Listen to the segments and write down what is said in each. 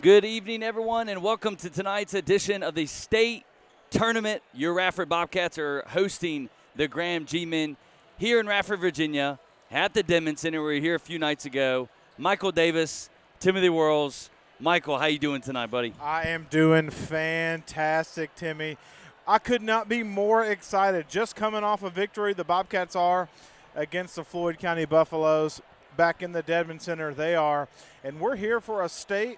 Good evening, everyone, and welcome to tonight's edition of the state tournament. Your Radford Bobcats are hosting the Graham G-Men here in Radford, Virginia, at the Denman Center. We were here a few nights ago. Michael Davis, Timothy Worrells. Michael, how you doing tonight, buddy? I am doing fantastic, Timmy. I could not be more excited. Just coming off a victory, the Bobcats are against the Floyd County Buffaloes. Back in the Denman Center, they are. And we're here for a state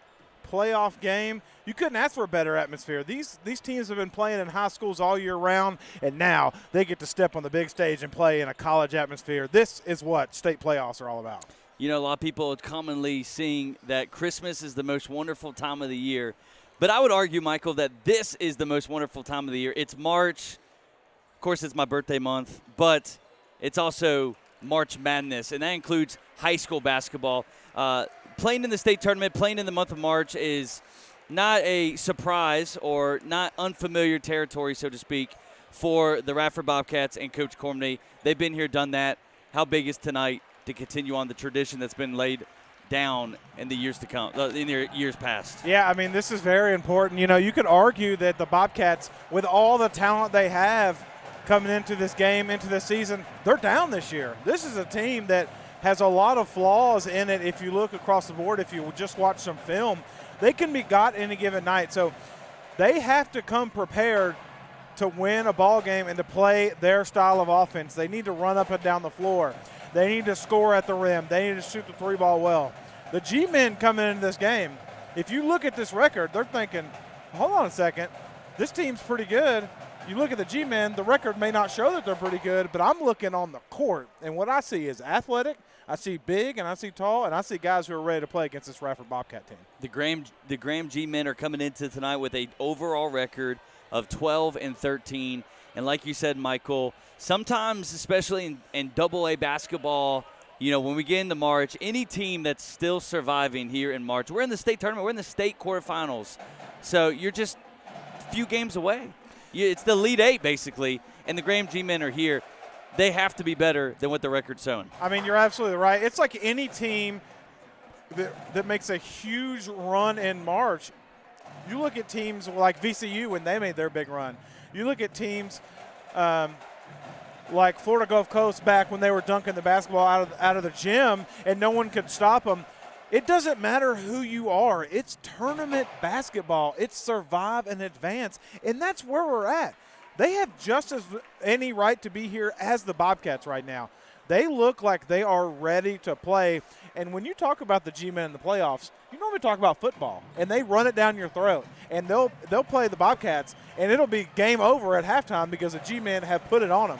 playoff game. You couldn't ask for a better atmosphere. These teams have been playing in high schools all year round, and now they get to step on the big stage and play in a college atmosphere. This is what state playoffs are all about. You know, a lot of people are commonly seeing that Christmas is the most wonderful time of the year. But I would argue, Michael, that this is the most wonderful time of the year. It's March. Of course, it's my birthday month, but it's also March Madness, and that includes high school basketball. Playing in the state tournament, playing in the month of March is not a surprise or not unfamiliar territory, so to speak, for the Radford Bobcats and Coach Cormany. They've been here, done that. How big is tonight to continue on the tradition that's been laid down in the years to come, in the years past? Yeah, I mean, this is very important. You know, you could argue that the Bobcats, with all the talent they have coming into this game, into this season, they're down this year. This is a team that has a lot of flaws in it. If you look across the board, if you just watch some film, they can be got any given night. So they have to come prepared to win a ball game and to play their style of offense. They need to run up and down the floor. They need to score at the rim. They need to shoot the three ball well. The G-men coming into this game, if you look at this record, they're thinking, hold on a second, this team's pretty good. You look at the G-men, the record may not show that they're pretty good, but I'm looking on the court, and what I see is athletic, I see big, and I see tall, and I see guys who are ready to play against this Radford Bobcat team. The Graham G-men are coming into tonight with an overall record of 12-13, and like you said, Michael, sometimes, especially in AA basketball, you know, when we get into March, any team that's still surviving here in March, we're in the state tournament, we're in the state quarterfinals, so you're just a few games away. It's the Elite Eight, basically, and the Graham G-men are here. They have to be better than what the record's showing. I mean, you're absolutely right. It's like any team that makes a huge run in March. You look at teams like VCU when they made their big run. You look at teams like Florida Gulf Coast back when they were dunking the basketball out of the gym and no one could stop them. It doesn't matter who you are. It's tournament basketball. It's survive and advance, and that's where we're at. They have just as any right to be here as the Bobcats right now. They look like they are ready to play, and when you talk about the G-men in the playoffs, you normally talk about football, and they run it down your throat, and they'll play the Bobcats, and it'll be game over at halftime because the G-men have put it on them.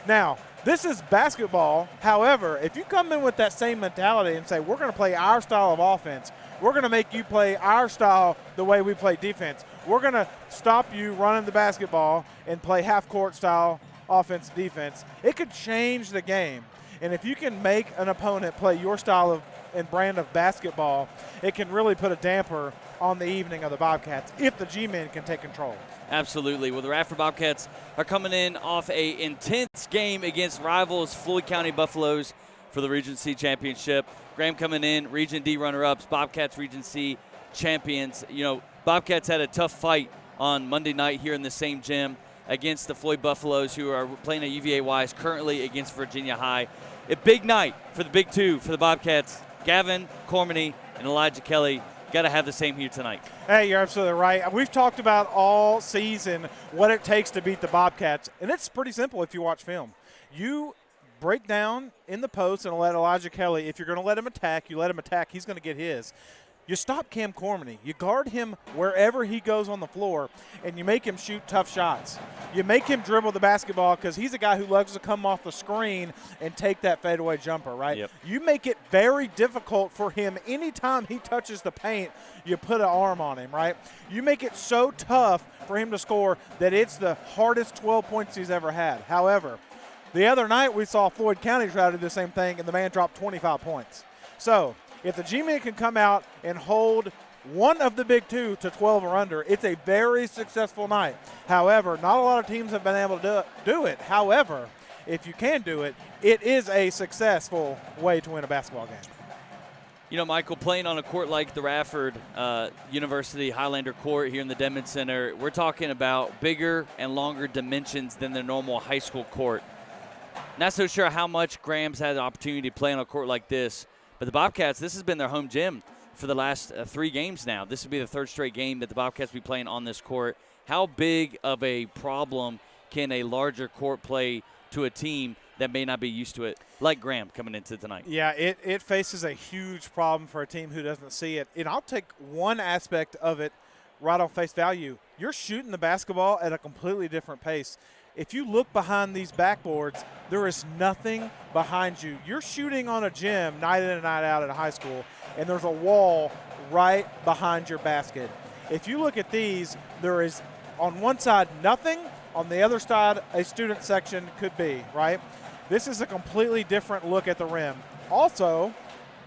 Now, this is basketball. However, if you come in with that same mentality and say, we're going to play our style of offense, we're going to make you play our style the way we play defense, we're going to stop you running the basketball and play half-court style offense defense, it could change the game. And if you can make an opponent play your style of and brand of basketball, it can really put a damper on the evening of the Bobcats if the G-men can take control. Absolutely. Well, the Radford Bobcats are coming in off a intense game against rivals Floyd County Buffaloes for the Region C championship. Graham coming in, Region D runner-ups, Bobcats Region C champions. You know, Bobcats had a tough fight on Monday night here in the same gym against the Floyd Buffaloes, who are playing at UVA Wise, currently against Virginia High. A big night for the Big Two for the Bobcats. Gavin Cormany and Elijah Kelly got to have the same here tonight. Hey, you're absolutely right. We've talked about all season what it takes to beat the Bobcats, and it's pretty simple if you watch film. You break down in the post and let Elijah Kelly, if you're going to let him attack, you let him attack, he's going to get his. You stop Cam Cormany. You guard him wherever he goes on the floor, and you make him shoot tough shots. You make him dribble the basketball because he's a guy who loves to come off the screen and take that fadeaway jumper, right? Yep. You make it very difficult for him. Anytime he touches the paint, you put an arm on him, right? You make it so tough for him to score that it's the hardest 12 points he's ever had. However, the other night we saw Floyd County try to do the same thing, and the man dropped 25 points. So if the G-men can come out and hold one of the Big Two to 12 or under, it's a very successful night. However, not a lot of teams have been able to do it. However, if you can do it, it is a successful way to win a basketball game. You know, Michael, playing on a court like the Radford University Highlander court here in the Denman Center, we're talking about bigger and longer dimensions than the normal high school court. Not so sure how much Graham's had the opportunity to play on a court like this, but the Bobcats, this has been their home gym for the last 3 games now. This will be the 3rd straight game that the Bobcats will be playing on this court. How big of a problem can a larger court play to a team that may not be used to it, like Graham coming into tonight? Yeah, it faces a huge problem for a team who doesn't see it. And I'll take one aspect of it right on face value. You're shooting the basketball at a completely different pace. If you look behind these backboards, there is nothing behind you. You're shooting on a gym night in and night out at a high school, and there's a wall right behind your basket. If you look at these, there is on one side nothing, on the other side a student section could be, right? This is a completely different look at the rim. Also,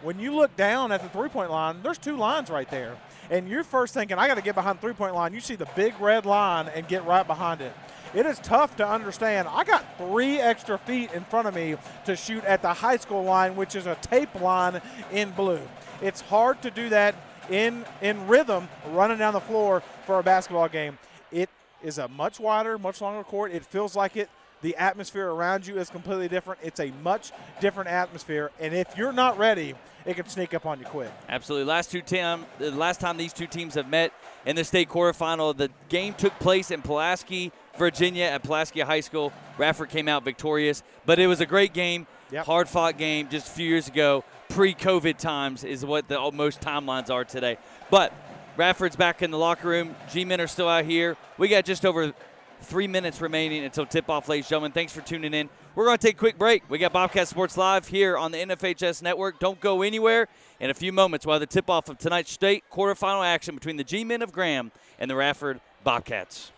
when you look down at the three-point line, there's 2 lines right there. And you're first thinking, I got to get behind the three-point line. You see the big red line and get right behind it. It is tough to understand. I got 3 extra feet in front of me to shoot at the high school line, which is a tape line in blue. It's hard to do that in rhythm running down the floor for a basketball game. It is a much wider, much longer court. It feels like it. The atmosphere around you is completely different. It's a much different atmosphere, and if you're not ready, it can sneak up on you quick. Absolutely. The last time these two teams have met in the state quarterfinal, the game took place in Pulaski, Virginia, at Pulaski High School. Radford came out victorious, but it was a great game, hard-fought game just a few years ago. Pre-COVID times is what the most timelines are today. But Radford's back in the locker room. G-men are still out here. We got just over 3 minutes remaining until tip-off, ladies and gentlemen. Thanks for tuning in. We're going to take a quick break. We got Bobcat Sports Live here on the NFHS Network. Don't go anywhere. In a few moments, we'll have the tip-off of tonight's state quarterfinal action between the G-men of Graham and the Radford Bobcats.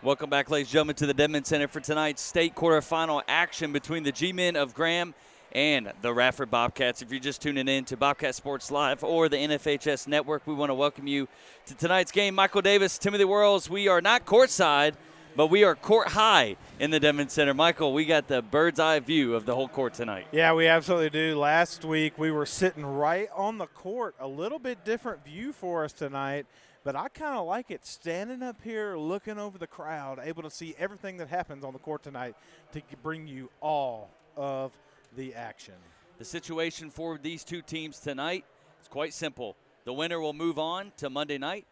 Welcome back, ladies and gentlemen, to the Dedman Center for tonight's state quarterfinal action between the G-Men of Graham and the Radford Bobcats. If you're just tuning in to Bobcat Sports Live or the NFHS Network, we want to welcome you to tonight's game. Michael Davis, Timothy Worrells, we are not courtside, but we are court high in the Dedman Center. Michael, we got the bird's eye view of the whole court tonight. Yeah, we absolutely do. Last week we were sitting right on the court. A little bit different view for us tonight. But I kind of like it standing up here looking over the crowd, able to see everything that happens on the court tonight to bring you all of the action. The situation for these two teams tonight is quite simple. The winner will move on to Monday night,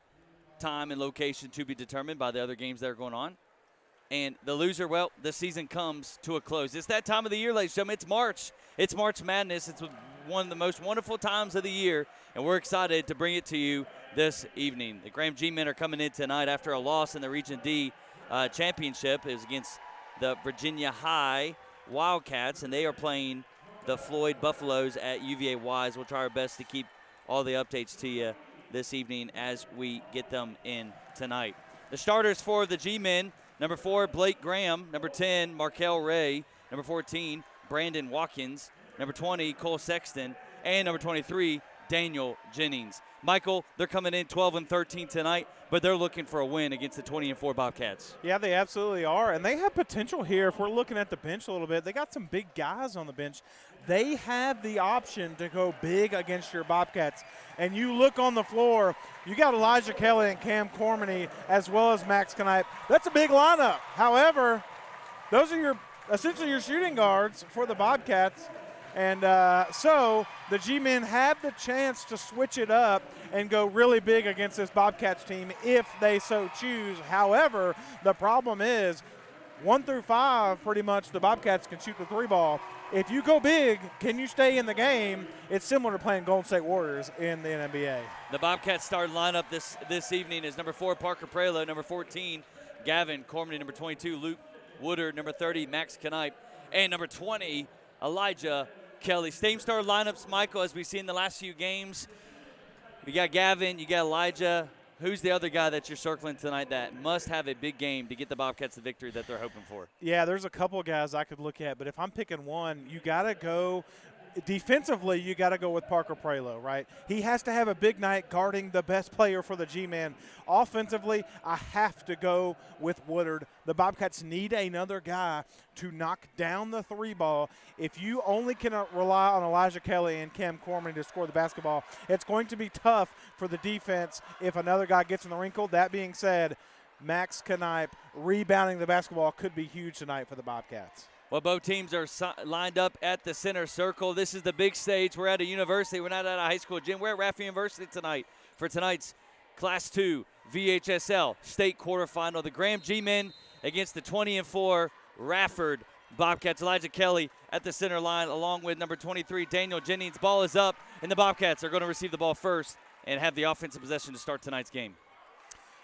time and location to be determined by the other games that are going on. And the loser, well, the season comes to a close. It's that time of the year, ladies and gentlemen. It's March. It's March Madness. It's one of the most wonderful times of the year, and we're excited to bring it to you this evening. The Graham G-Men are coming in tonight after a loss in the Region D championship. It was against the Virginia High Wildcats, and they are playing the Floyd Buffaloes at UVA Wise. We'll try our best to keep all the updates to you this evening as we get them in tonight. The starters for the G-Men: number 4, Blake Graham; number 10, Markel Ray; number 14, Brandon Watkins; number 20, Cole Sexton; and number 23, Daniel Jennings. Michael, they're coming in 12-13 tonight, but they're looking for a win against the 20-4 Bobcats. Yeah, they absolutely are, and they have potential here. If we're looking at the bench a little bit, they got some big guys on the bench. They have the option to go big against your Bobcats. And you look on the floor, you got Elijah Kelly and Cam Cormany as well as Max Knipe. That's a big lineup. However, those are essentially your shooting guards for the Bobcats. And so the G-Men have the chance to switch it up and go really big against this Bobcats team if they so choose. However, the problem is 1 through 5, pretty much the Bobcats can shoot the 3 ball. If you go big, can you stay in the game? It's similar to playing Golden State Warriors in the NBA. The Bobcats starting lineup this evening is number 4, Parker Prelo; number 14, Gavin Cormany; number 22, Luke Woodard; number 30, Max Knipe; and number 20, Elijah Kelly. Same star lineups, Michael, as we've seen in the last few games. You got Gavin, you got Elijah. Who's the other guy that you're circling tonight that must have a big game to get the Bobcats the victory that they're hoping for? Yeah, there's a couple of guys I could look at, but if I'm picking one, you got to go defensively. You got to go with Parker Prelo, right? He has to have a big night guarding the best player for the G-Men. Offensively, I have to go with Woodard. The Bobcats need another guy to knock down the 3 ball. If you only can rely on Elijah Kelly and Cam Cormany to score the basketball, it's going to be tough for the defense if another guy gets in the wrinkle. That being said, Max Knipe rebounding the basketball could be huge tonight for the Bobcats. Well, both teams are lined up at the center circle. This is the big stage. We're at a university. We're not at a high school gym. We're at Radford University tonight for tonight's Class 2 VHSL state quarterfinal. The Graham G-Men against the 20-4 Radford Bobcats. Elijah Kelly at the center line along with number 23, Daniel Jennings. Ball is up, and the Bobcats are going to receive the ball first and have the offensive possession to start tonight's game.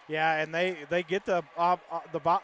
Yeah, and they get the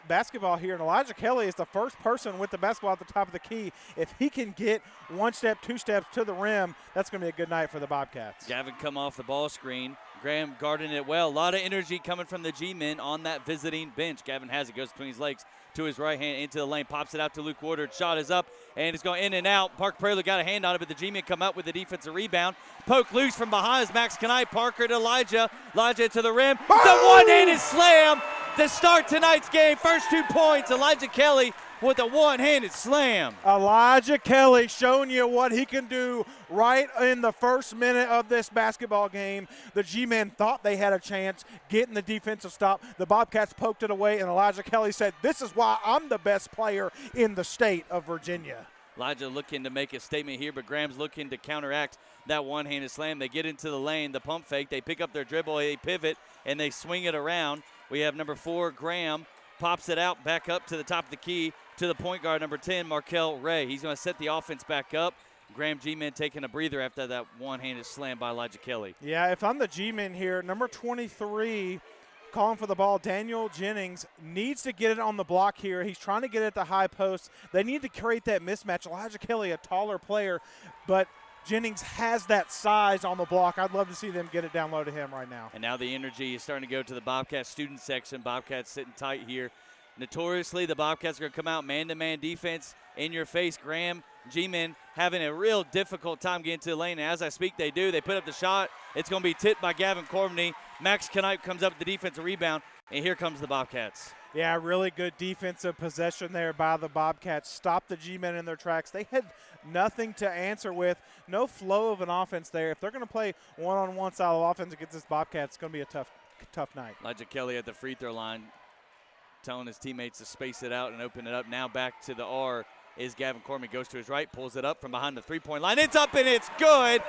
basketball here, and Elijah Kelly is the first person with the basketball at the top of the key. If he can get 1 step, 2 steps to the rim, that's going to be a good night for the Bobcats. Gavin come off the ball screen. Graham guarding it well. A lot of energy coming from the G-Men on that visiting bench. Gavin has it, goes between his legs to his right hand into the lane, pops it out to Luke Woodard. Shot is up, and it's going in and out. Parker Prelo got a hand on it, but the G-Men come up with the defensive rebound. Poke loose from behind is Max Knipe. Parker to Elijah. Elijah to the rim. Boom! The one-handed slam to start tonight's game. First 2 points, Elijah Kelly with a one-handed slam. Elijah Kelly showing you what he can do right in the first minute of this basketball game. The G-Men thought they had a chance getting the defensive stop. The Bobcats poked it away, and Elijah Kelly said, "This is why I'm the best player in the state of Virginia." Elijah looking to make a statement here, but Graham's looking to counteract that one-handed slam. They get into the lane, the pump fake. They pick up their dribble, they pivot, and they swing it around. We have number 4, Graham, pops it out back up to the top of the key to the point guard, number 10, Markel Ray. He's going to set the offense back up. Graham G-Men taking a breather after that one-handed slam by Elijah Kelly. Yeah, if I'm the G-Men here, number 23, calling for the ball, Daniel Jennings needs to get it on the block here. He's trying to get it at the high post. They need to create that mismatch. Elijah Kelly, a taller player, but Jennings has that size on the block. I'd love to see them get it down low to him right now. And now the energy is starting to go to the Bobcat student section. Bobcats sitting tight here. Notoriously, the Bobcats are going to come out man-to-man defense in your face. Graham, G-Men having a real difficult time getting to the lane. And as I speak, they do. They put up the shot. It's going to be tipped by Gavin Corbney. Max Knipe comes up with the defensive rebound, and here comes the Bobcats. Yeah, really good defensive possession there by the Bobcats. Stopped the G-Men in their tracks. They had nothing to answer with. No flow of an offense there. If they're going to play one-on-one style of offense against this Bobcats, it's going to be a tough night. Elijah Kelly at the free throw line telling his teammates to space it out and open it up. Now back to the R is Gavin Corbney. Goes to his right, pulls it up from behind the three-point line. It's up and it's good.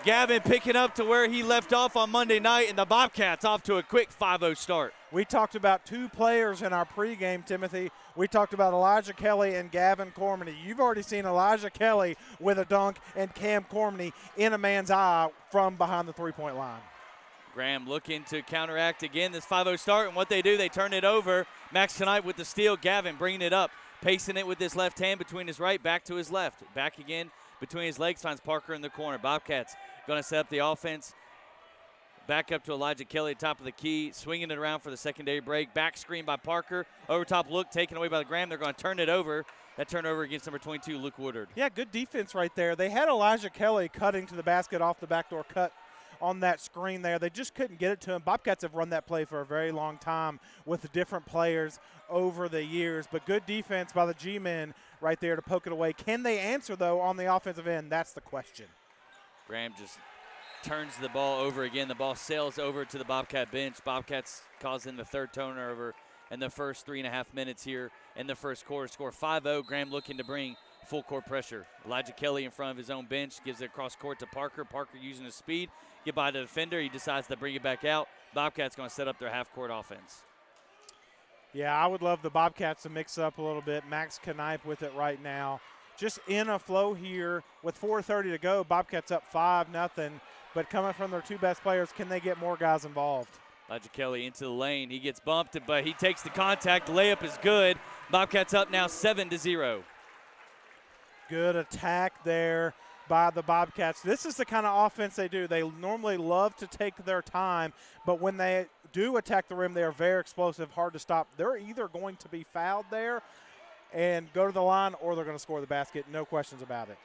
Gavin picking up to where he left off on Monday night, and the Bobcats off to a quick 5-0 start. We talked about two players in our pregame, Timothy. We talked about Elijah Kelly and Gavin Corbney. You've already seen Elijah Kelly with a dunk and Cam Corbney in a man's eye from behind the three-point line. Graham looking to counteract again this 5-0 start, and what they do, they turn it over. Max Knipe with the steal. Gavin bringing it up, pacing it with his left hand between his right, back to his left. Back again between his legs, finds Parker in the corner. Bobcats going to set up the offense. Back up to Elijah Kelly, top of the key, swinging it around for the secondary break. Back screen by Parker. Over top look, taken away by the Graham. They're going to turn it over. That turnover against number 22, Luke Woodard. Yeah, good defense right there. They had Elijah Kelly cutting to the basket off the backdoor cut on that screen there. They just couldn't get it to him. Bobcats have run that play for a very long time with the different players over the years. But good defense by the G-men right there to poke it away. Can they answer, though, on the offensive end? That's the question. Graham just turns the ball over again. The ball sails over to the Bobcat bench. Bobcats causing the third turnover in the first 3.5 minutes here in the first quarter. Score 5-0. Graham looking to bring full court pressure. Elijah Kelly in front of his own bench gives it across court to Parker. Parker using his speed. Get by the defender. He decides to bring it back out. Bobcats going to set up their half-court offense. Yeah, I would love the Bobcats to mix up a little bit. Max Knipe with it right now. Just in a flow here with 4:30 to go. Bobcats up 5-0. But coming from their two best players, can they get more guys involved? Elijah Kelly into the lane. He gets bumped, but he takes the contact. Layup is good. Bobcats up now 7-0. Good attack there by the Bobcats. This is the kind of offense they do. They normally love to take their time, but when they do attack the rim, they are very explosive, hard to stop. They're either going to be fouled there and go to the line, or they're going to score the basket. No questions about it.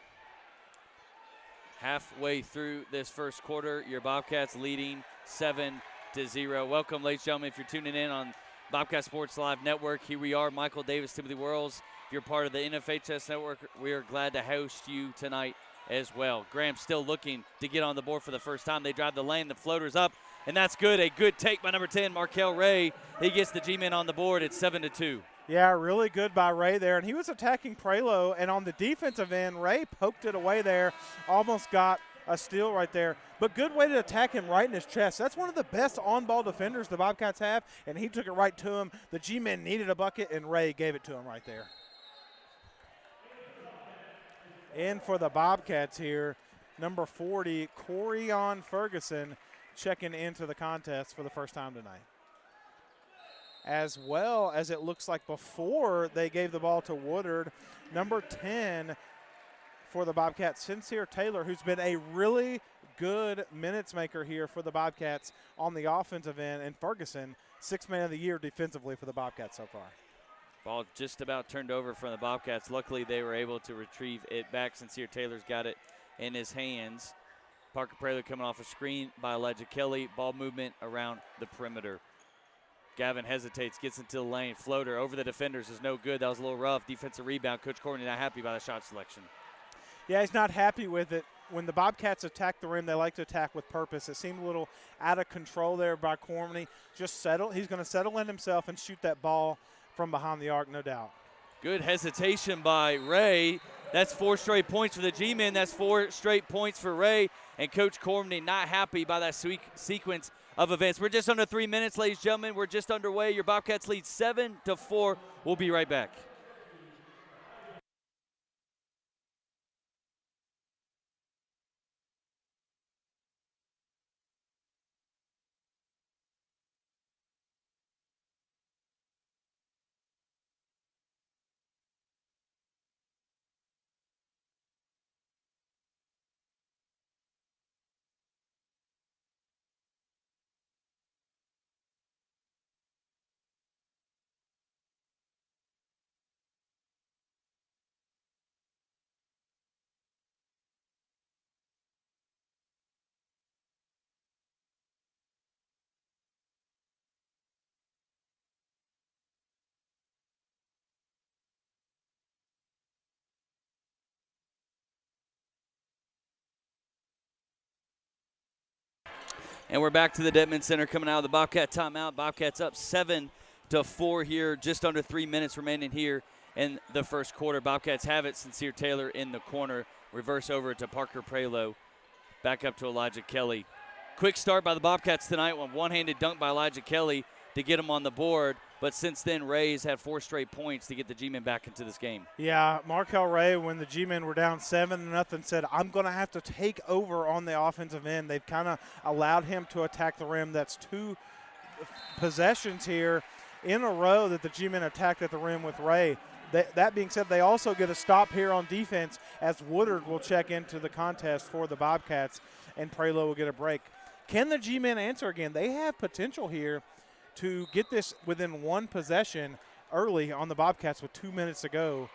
Halfway through this first quarter, your Bobcats leading 7-0. Welcome, ladies and gentlemen, if you're tuning in on Bobcat Sports Live Network. Here we are, Michael Davis, Timothy Worrells. If you're part of the NFHS Network, we are glad to host you tonight as well. Graham still looking to get on the board for the first time. They drive the lane, the floater's up, and that's good. A good take by number 10, Markel Ray. He gets the G-men on the board. It's 7-2. Yeah, really good by Ray there. And he was attacking Prelo, and on the defensive end, Ray poked it away there, almost got a steal right there. But good way to attack him right in his chest. That's one of the best on-ball defenders the Bobcats have, and he took it right to him. The G-men needed a bucket, and Ray gave it to him right there. In for the Bobcats here, number 40, Corion Ferguson, checking into the contest for the first time tonight. As well as it looks like before they gave the ball to Woodard, number 10 for the Bobcats, Sincere Taylor, who's been a really good minutes maker here for the Bobcats on the offensive end, and Ferguson, sixth man of the year defensively for the Bobcats so far. Ball just about turned over from the Bobcats. Luckily, they were able to retrieve it back. Sincere Taylor's got it in his hands. Parker Prelo coming off a screen by Elijah Kelly. Ball movement around the perimeter. Gavin hesitates, gets into the lane. Floater over the defenders is no good. That was a little rough. Defensive rebound. Coach Courtney not happy by the shot selection. Yeah, he's not happy with it. When the Bobcats attack the rim, they like to attack with purpose. It seemed a little out of control there by Courtney. Just settle. He's going to settle in himself and shoot that ball from behind the arc, no doubt. Good hesitation by Ray. That's 4 straight points for the G-men. That's 4 straight points for Ray. And Coach Courtney not happy by that sequence of events. We're just under 3 minutes, ladies and gentlemen. We're just underway. Your Bobcats lead 7-4. We'll be right back. And we're back to the Dedman Center coming out of the Bobcat timeout. Bobcats up 7-4 here, just under 3 minutes remaining here in the first quarter. Bobcats have it. Sincere Taylor in the corner. Reverse over to Parker Prelo. Back up to Elijah Kelly. Quick start by the Bobcats tonight. One-handed dunk by Elijah Kelly to get him on the board. But since then, Ray's had 4 straight points to get the G-men back into this game. Yeah, Markel Ray, when the G-men were down 7-0, said, I'm going to have to take over on the offensive end. They've kind of allowed him to attack the rim. That's 2 possessions here in a row that the G-men attacked at the rim with Ray. That being said, they also get a stop here on defense as Woodard will check into the contest for the Bobcats, and Prelo will get a break. Can the G-men answer again? They have potential here to get this within 1 possession early on the Bobcats with 2 minutes to go,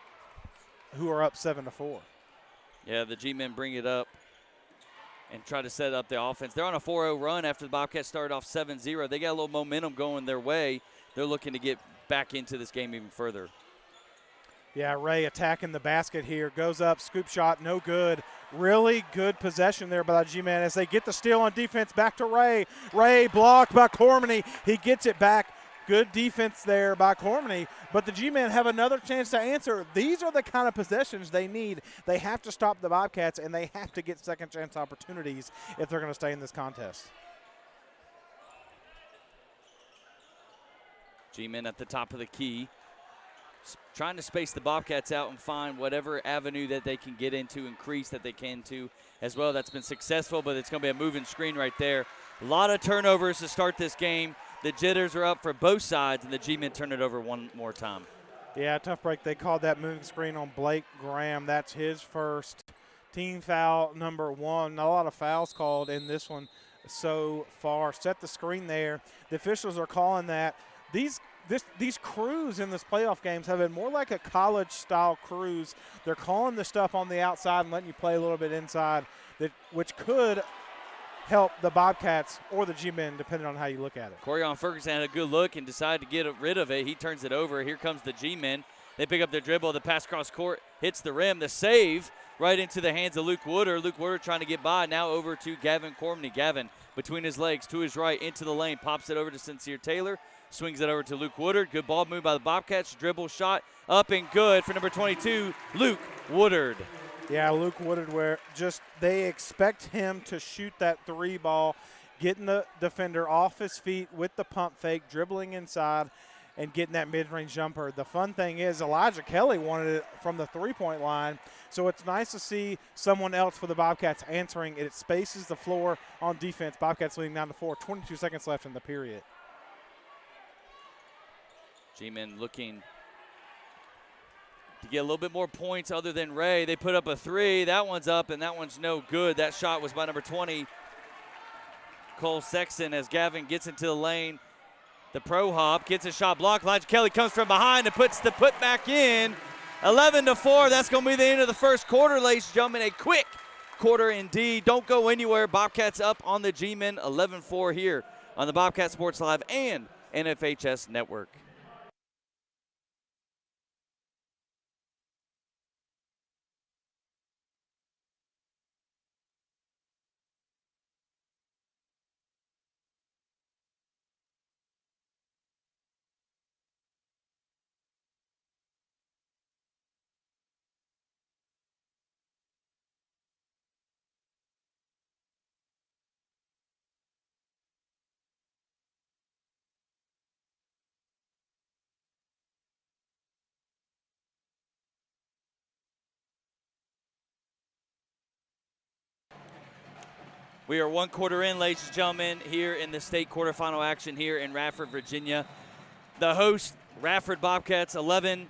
who are up 7-4. Yeah, the G-men bring it up and try to set up the offense. They're on a 4-0 run after the Bobcats started off 7-0. They got a little momentum going their way. They're looking to get back into this game even further. Yeah, Ray attacking the basket here. Goes up, scoop shot, no good. Really good possession there by the G-men as they get the steal on defense. Back to Ray. Ray blocked by Cormany. He gets it back. Good defense there by Cormany. But the G-men have another chance to answer. These are the kind of possessions they need. They have to stop the Bobcats, and they have to get second chance opportunities if they're going to stay in this contest. G-men at the top of the key, trying to space the Bobcats out and find whatever avenue that they can get into, increase that they can to as well. That's been successful, but it's going to be a moving screen right there. A lot of turnovers to start this game. The jitters are up for both sides, and the G-men turn it over one more time. Yeah, tough break. They called that moving screen on Blake Graham. That's his first team foul, number 1. Not a lot of fouls called in this one so far. Set the screen there. The officials are calling that. These crews in this playoff games have been more like a college-style cruise. They're calling the stuff on the outside and letting you play a little bit inside, which could help the Bobcats or the G-men, depending on how you look at it. Corian Ferguson had a good look and decided to get rid of it. He turns it over. Here comes the G-men. They pick up their dribble. The pass cross court hits the rim. The save right into the hands of Luke Woodard. Luke Woodard trying to get by. Now over to Gavin Cormany. Gavin between his legs to his right into the lane. Pops it over to Sincere Taylor. Swings it over to Luke Woodard. Good ball move by the Bobcats. Dribble shot up and good for number 22, Luke Woodard. Yeah, Luke Woodard, where just they expect him to shoot that 3 ball, getting the defender off his feet with the pump fake, dribbling inside, and getting that mid-range jumper. The fun thing is Elijah Kelly wanted it from the 3-point line, so it's nice to see someone else for the Bobcats answering. It spaces the floor on defense. Bobcats leading down to 4, 22 seconds left in the period. G-men looking to get a little bit more points other than Ray. They put up a 3. That one's up, and that one's no good. That shot was by number 20, Cole Sexton, as Gavin gets into the lane. The pro hop gets a shot blocked. Elijah Kelly comes from behind and puts the putback in. 11-4. That's going to be the end of the first quarter, ladies and gentlemen. A quick quarter indeed. Don't go anywhere. Bobcats up on the G-men. 11-4 here on the Bobcat Sports Live and NFHS Network. We are 1 quarter in, ladies and gentlemen, here in the state quarterfinal action here in Radford, Virginia. The host, Radford Bobcats, 11,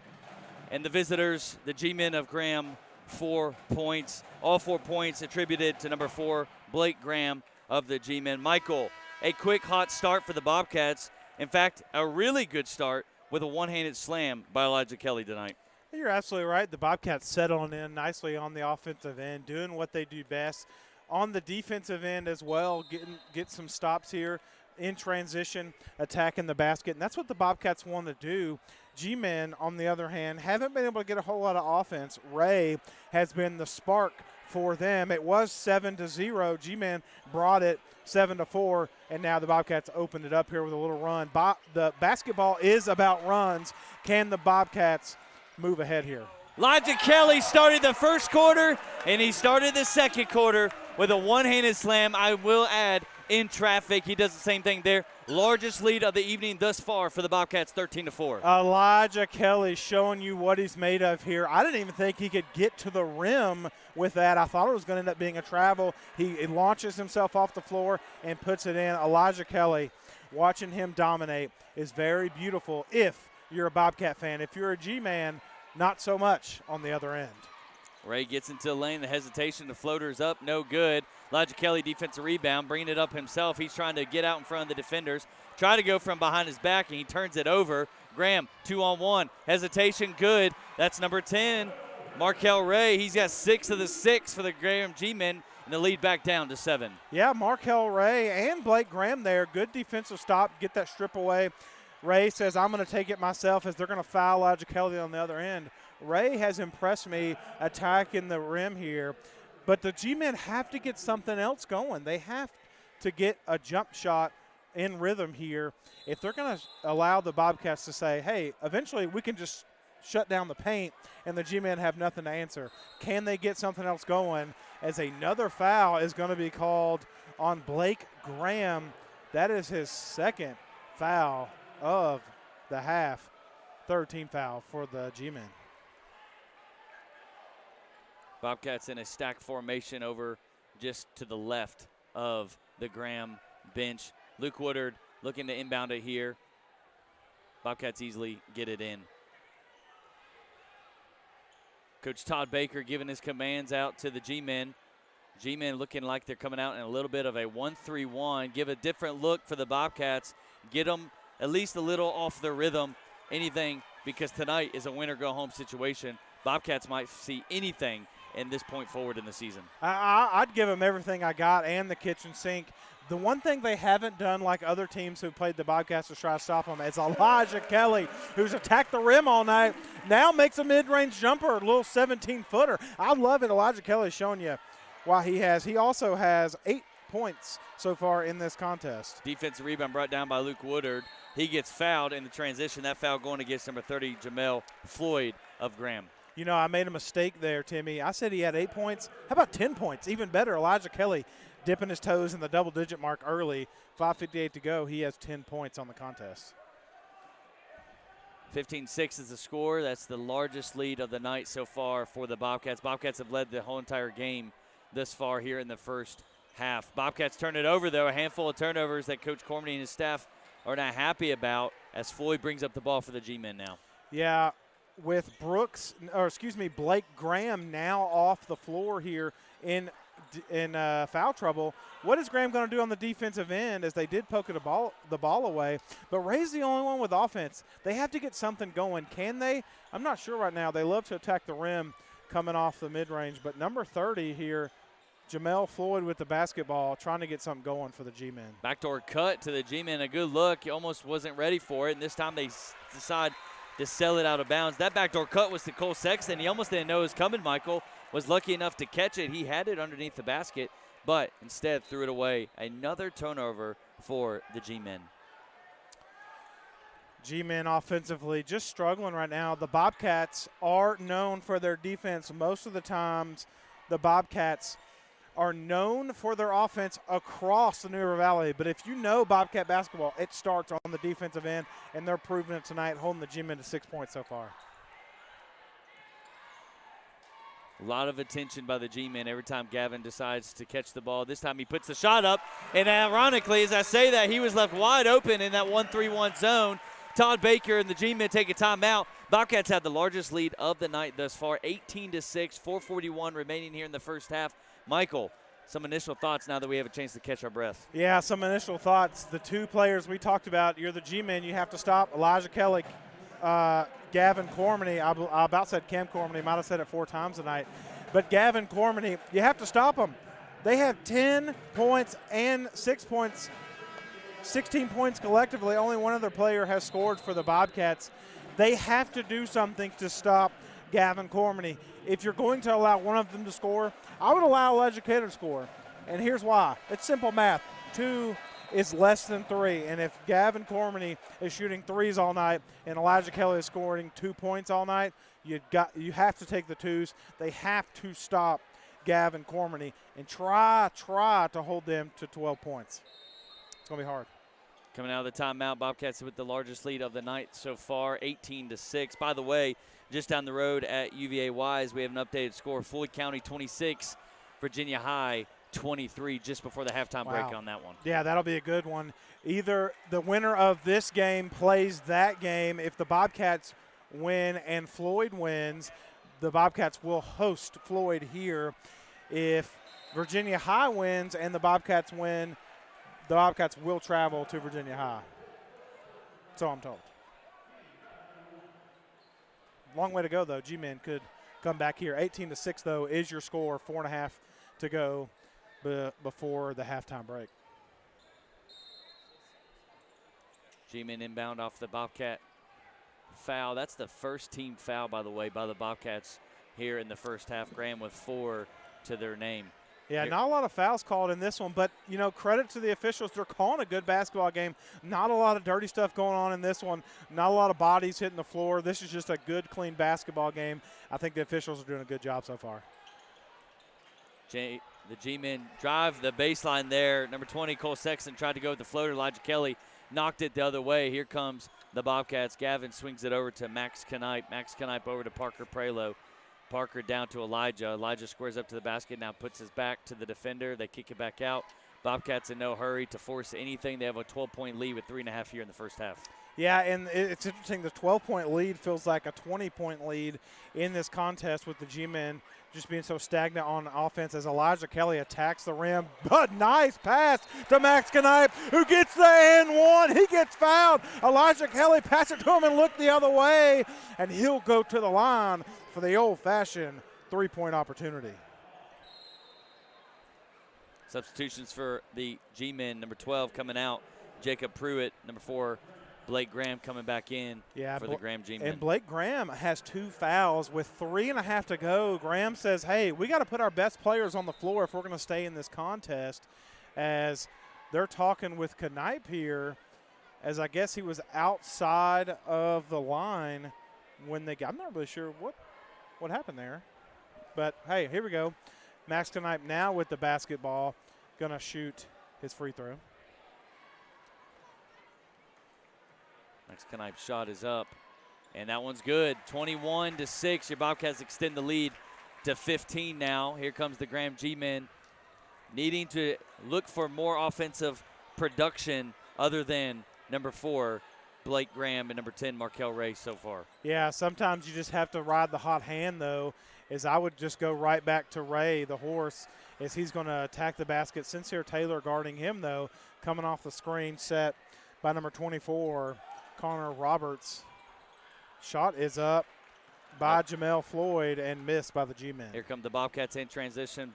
and the visitors, the G-men of Graham, 4 points. All 4 points attributed to number 4, Blake Graham of the G-men. Michael, a quick hot start for the Bobcats. In fact, a really good start with a one-handed slam by Elijah Kelly tonight. You're absolutely right. The Bobcats settling in nicely on the offensive end, doing what they do best. On the defensive end as well, get some stops here in transition, attacking the basket. And that's what the Bobcats want to do. G-men, on the other hand, haven't been able to get a whole lot of offense. Ray has been the spark for them. It was 7-0. G-men brought it 7-4, and now the Bobcats opened it up here with a little run. The basketball is about runs. Can the Bobcats move ahead here? Elijah Kelly started the first quarter, and he started the second quarter with a one-handed slam. I will add, in traffic, he does the same thing there. Largest lead of the evening thus far for the Bobcats, 13-4. Elijah Kelly showing you what he's made of here. I didn't even think he could get to the rim with that. I thought it was going to end up being a travel. He launches himself off the floor and puts it in. Elijah Kelly, watching him dominate is very beautiful if you're a Bobcat fan. If you're a G-man, not so much on the other end. Ray gets into the lane. The hesitation. The floater's up. No good. Elijah Kelly, defensive rebound, bringing it up himself. He's trying to get out in front of the defenders. Try to go from behind his back, and he turns it over. Graham, 2-on-1. Hesitation, good. That's number 10, Markel Ray. He's got 6 of the 6 for the Graham G-men, and the lead back down to 7. Yeah, Markel Ray and Blake Graham there. Good defensive stop. Get that strip away. Ray says, I'm going to take it myself, as they're going to foul Elijah Kelly on the other end. Ray has impressed me attacking the rim here, but the G-men have to get something else going. They have to get a jump shot in rhythm here. If they're going to allow the Bobcats to say, hey, eventually we can just shut down the paint and the G-men have nothing to answer. Can they get something else going, as another foul is going to be called on Blake Graham. That is his second foul of the half. Third team foul for the G-men. Bobcats in a stack formation over just to the left of the Graham bench. Luke Woodard looking to inbound it here. Bobcats easily get it in. Coach Todd Baker giving his commands out to the G-men. G-men looking like they're coming out in a little bit of a 1-3-1. Give a different look for the Bobcats. Get them at least a little off their rhythm. Anything, because tonight is a win-or-go-home situation. Bobcats might see anything in this point forward in the season. I'd give them everything I got and the kitchen sink. The one thing they haven't done, like other teams who played the Bobcats to try to stop them, is Elijah Kelly, who's attacked the rim all night, now makes a mid-range jumper, a little 17-footer. I love it. Elijah Kelly showing you why he has. He also has 8 points so far in this contest. Defensive rebound brought down by Luke Woodard. He gets fouled in the transition. That foul going against number 30, Jamel Floyd of Graham. You know, I made a mistake there, Timmy. I said he had 8 points. How about 10 points? Even better. Elijah Kelly dipping his toes in the double-digit mark early. 5:58 to go. He has 10 points on the contest. 15-6 is the score. That's the largest lead of the night so far for the Bobcats. Bobcats have led the whole entire game thus far here in the first half. Bobcats turn it over, though. A handful of turnovers that Coach Cormany and his staff are not happy about, as Floyd brings up the ball for the G-men now. Yeah, with Blake Graham now off the floor here in foul trouble. What is Graham going to do on the defensive end, as they did poke the ball away? But Ray's the only one with offense. They have to get something going. Can they? I'm not sure right now. They love to attack the rim coming off the mid-range. But number 30 here, Jamel Floyd with the basketball, trying to get something going for the G-men. Backdoor cut to the G-men. A good look. He almost wasn't ready for it, and this time they decide to sell it out of bounds. That backdoor cut was to Cole Sexton. He almost didn't know it was coming, Michael. Was lucky enough to catch it. He had it underneath the basket, but instead threw it away. Another turnover for the G-men. G-men offensively just struggling right now. The Bobcats are known for their defense. Most of the times the Bobcats are known for their offense across the New River Valley. But if you know Bobcat basketball, it starts on the defensive end, and they're proving it tonight, holding the G-men to 6 points so far. A lot of attention by the G-men every time Gavin decides to catch the ball. This time he puts the shot up, and ironically, as I say that, he was left wide open in that 1-3-1 zone. Todd Baker and the G-men take a timeout. Bobcats have the largest lead of the night thus far, 18-6, 4:41 remaining here in the first half. Michael, some initial thoughts now that we have a chance to catch our breath. Yeah, some initial thoughts. The two players we talked about, you're the G-men, you have to stop. Elijah Kelly, Gavin Cormany. I about said Cam Cormany, might have said it 4 times tonight. But Gavin Cormany, you have to stop them. They have 10 points and 6 points, 16 points collectively. Only one other player has scored for the Bobcats. They have to do something to stop Gavin Cormany. If you're going to allow one of them to score, I would allow Elijah Kelly to score. And here's why. It's simple math. 2 is less than 3. And if Gavin Cormany is shooting threes all night and Elijah Kelly is scoring 2 points all night, you have to take the 2s. They have to stop Gavin Cormany and try to hold them to 12 points. It's going to be hard. Coming out of the timeout, Bobcats with the largest lead of the night so far, 18-6. By the way, just down the road at UVA Wise, we have an updated score. Floyd County 26, Virginia High 23, just before the halftime break on that one. Yeah, that'll be a good one. Either the winner of this game plays that game. If the Bobcats win and Floyd wins, the Bobcats will host Floyd here. If Virginia High wins and the Bobcats win, the Bobcats will travel to Virginia High. So I'm told. Long way to go, though. G-Men could come back here. 18-6, though, is your score. 4.5 to go before the halftime break. G-Men inbound off the Bobcat foul. That's the first team foul, by the way, by the Bobcats here in the first half. Graham with 4 to their name. Yeah, not a lot of fouls called in this one, but, you know, credit to the officials. They're calling a good basketball game. Not a lot of dirty stuff going on in this one. Not a lot of bodies hitting the floor. This is just a good, clean basketball game. I think the officials are doing a good job so far. The G-Men drive the baseline there. Number 20, Cole Sexton, tried to go with the floater. Elijah Kelly knocked it the other way. Here comes the Bobcats. Gavin swings it over to Max Knipe. Max Knipe over to Parker Prelo. Parker down to Elijah. Elijah squares up to the basket, now puts his back to the defender. They kick it back out. Bobcats in no hurry to force anything. They have a 12-point lead with 3.5 here in the first half. Yeah, and it's interesting. The 12-point lead feels like a 20-point lead in this contest with the G-Men just being so stagnant on offense as Elijah Kelly attacks the rim. But nice pass to Max Knipe, who gets the and one. He gets fouled. Elijah Kelly passes it to him and look the other way, and he'll go to the line for the old-fashioned three-point opportunity. Substitutions for the G-Men. Number 12 coming out, Jacob Pruitt. Number 4, Blake Graham coming back in for the Graham G-Men. And Blake Graham has 2 fouls with 3.5 to go. Graham says, hey, we got to put our best players on the floor if we're going to stay in this contest, as they're talking with Knipe here, as I guess he was outside of the line when they got. I'm not really sure what happened there. But, hey, here we go. Max Knipe now with the basketball, going to shoot his free throw. Max Knipe's shot is up, and that one's good. 21-6. Your Bobcats extend the lead to 15 now. Here comes the Graham G-Men needing to look for more offensive production other than number 4, Blake Graham, and number 10, Markel Ray so far. Yeah, sometimes you just have to ride the hot hand, though, as I would just go right back to Ray, the horse, as he's going to attack the basket. Sincere Taylor guarding him, though, coming off the screen set by number 24, Connor Roberts. Shot is up by Jamel Floyd and missed by the G-Men. Here come the Bobcats in transition.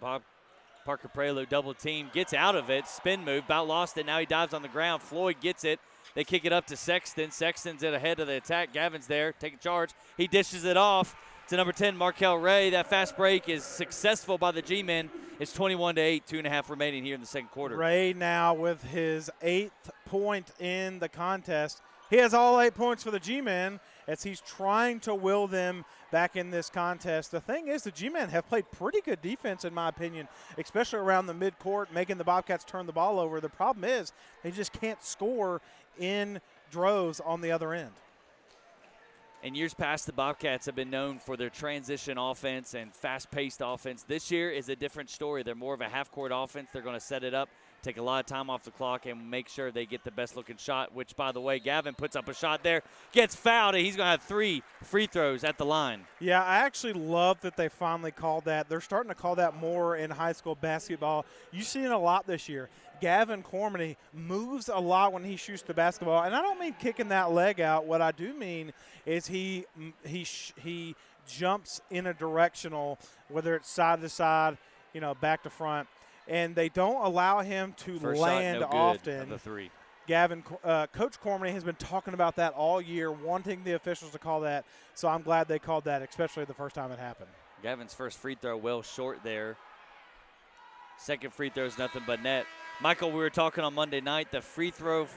Parker Prelude double team, gets out of it, spin move, about lost it. Now he dives on the ground. Floyd gets it. They kick it up to Sexton. Sexton's at the head of the attack. Gavin's there, taking charge. He dishes it off to number 10, Markel Ray. That fast break is successful by the G-Men. It's 21-8, 2.5 remaining here in the second quarter. Ray now with his 8th point in the contest. He has all 8 points for the G-Men as he's trying to will them back in this contest. The thing is, the G-Men have played pretty good defense, in my opinion, especially around the midcourt, making the Bobcats turn the ball over. The problem is they just can't score in droves on the other end. In years past, the Bobcats have been known for their transition offense and fast-paced offense. This year is a different story. They're more of a half-court offense. They're going to set it up, take a lot of time off the clock, and make sure they get the best-looking shot, which, by the way, Gavin puts up a shot there, gets fouled, and he's going to have 3 free throws at the line. Yeah, I actually love that they finally called that. They're starting to call that more in high school basketball. You've seen it a lot this year. Gavin Cormany moves a lot when he shoots the basketball, and I don't mean kicking that leg out. What I do mean is he jumps in a directional, whether it's side to side, back to front, and they don't allow him to First land shot, no good often. of the 3. Coach Cormany has been talking about that all year, wanting the officials to call that. So I'm glad they called that, especially the first time it happened. Gavin's first free throw well short there. Second free throw is nothing but net. Michael, we were talking on Monday night, the free throw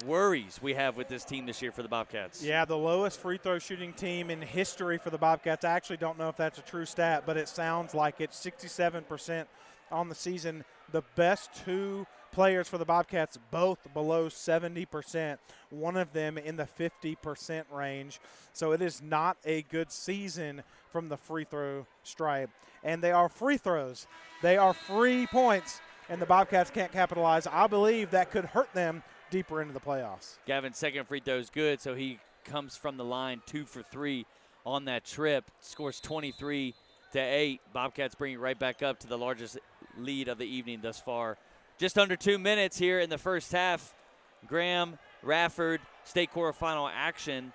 worries we have with this team this year for the Bobcats. Yeah, the lowest free throw shooting team in history for the Bobcats. I actually don't know if that's a true stat, but it sounds like it's 67% on the season. The best two players for the Bobcats, both below 70%, one of them in the 50% range. So it is not a good season from the free throw stripe. And they are free throws. They are free points, and the Bobcats can't capitalize. I believe that could hurt them deeper into the playoffs. Gavin's second free throw is good, so he comes from the line 2 for 3 on that trip, scores 23-8. Bobcats bring it right back up to the largest lead of the evening thus far. Just under 2 minutes here in the first half. Graham, Radford, state quarterfinal action.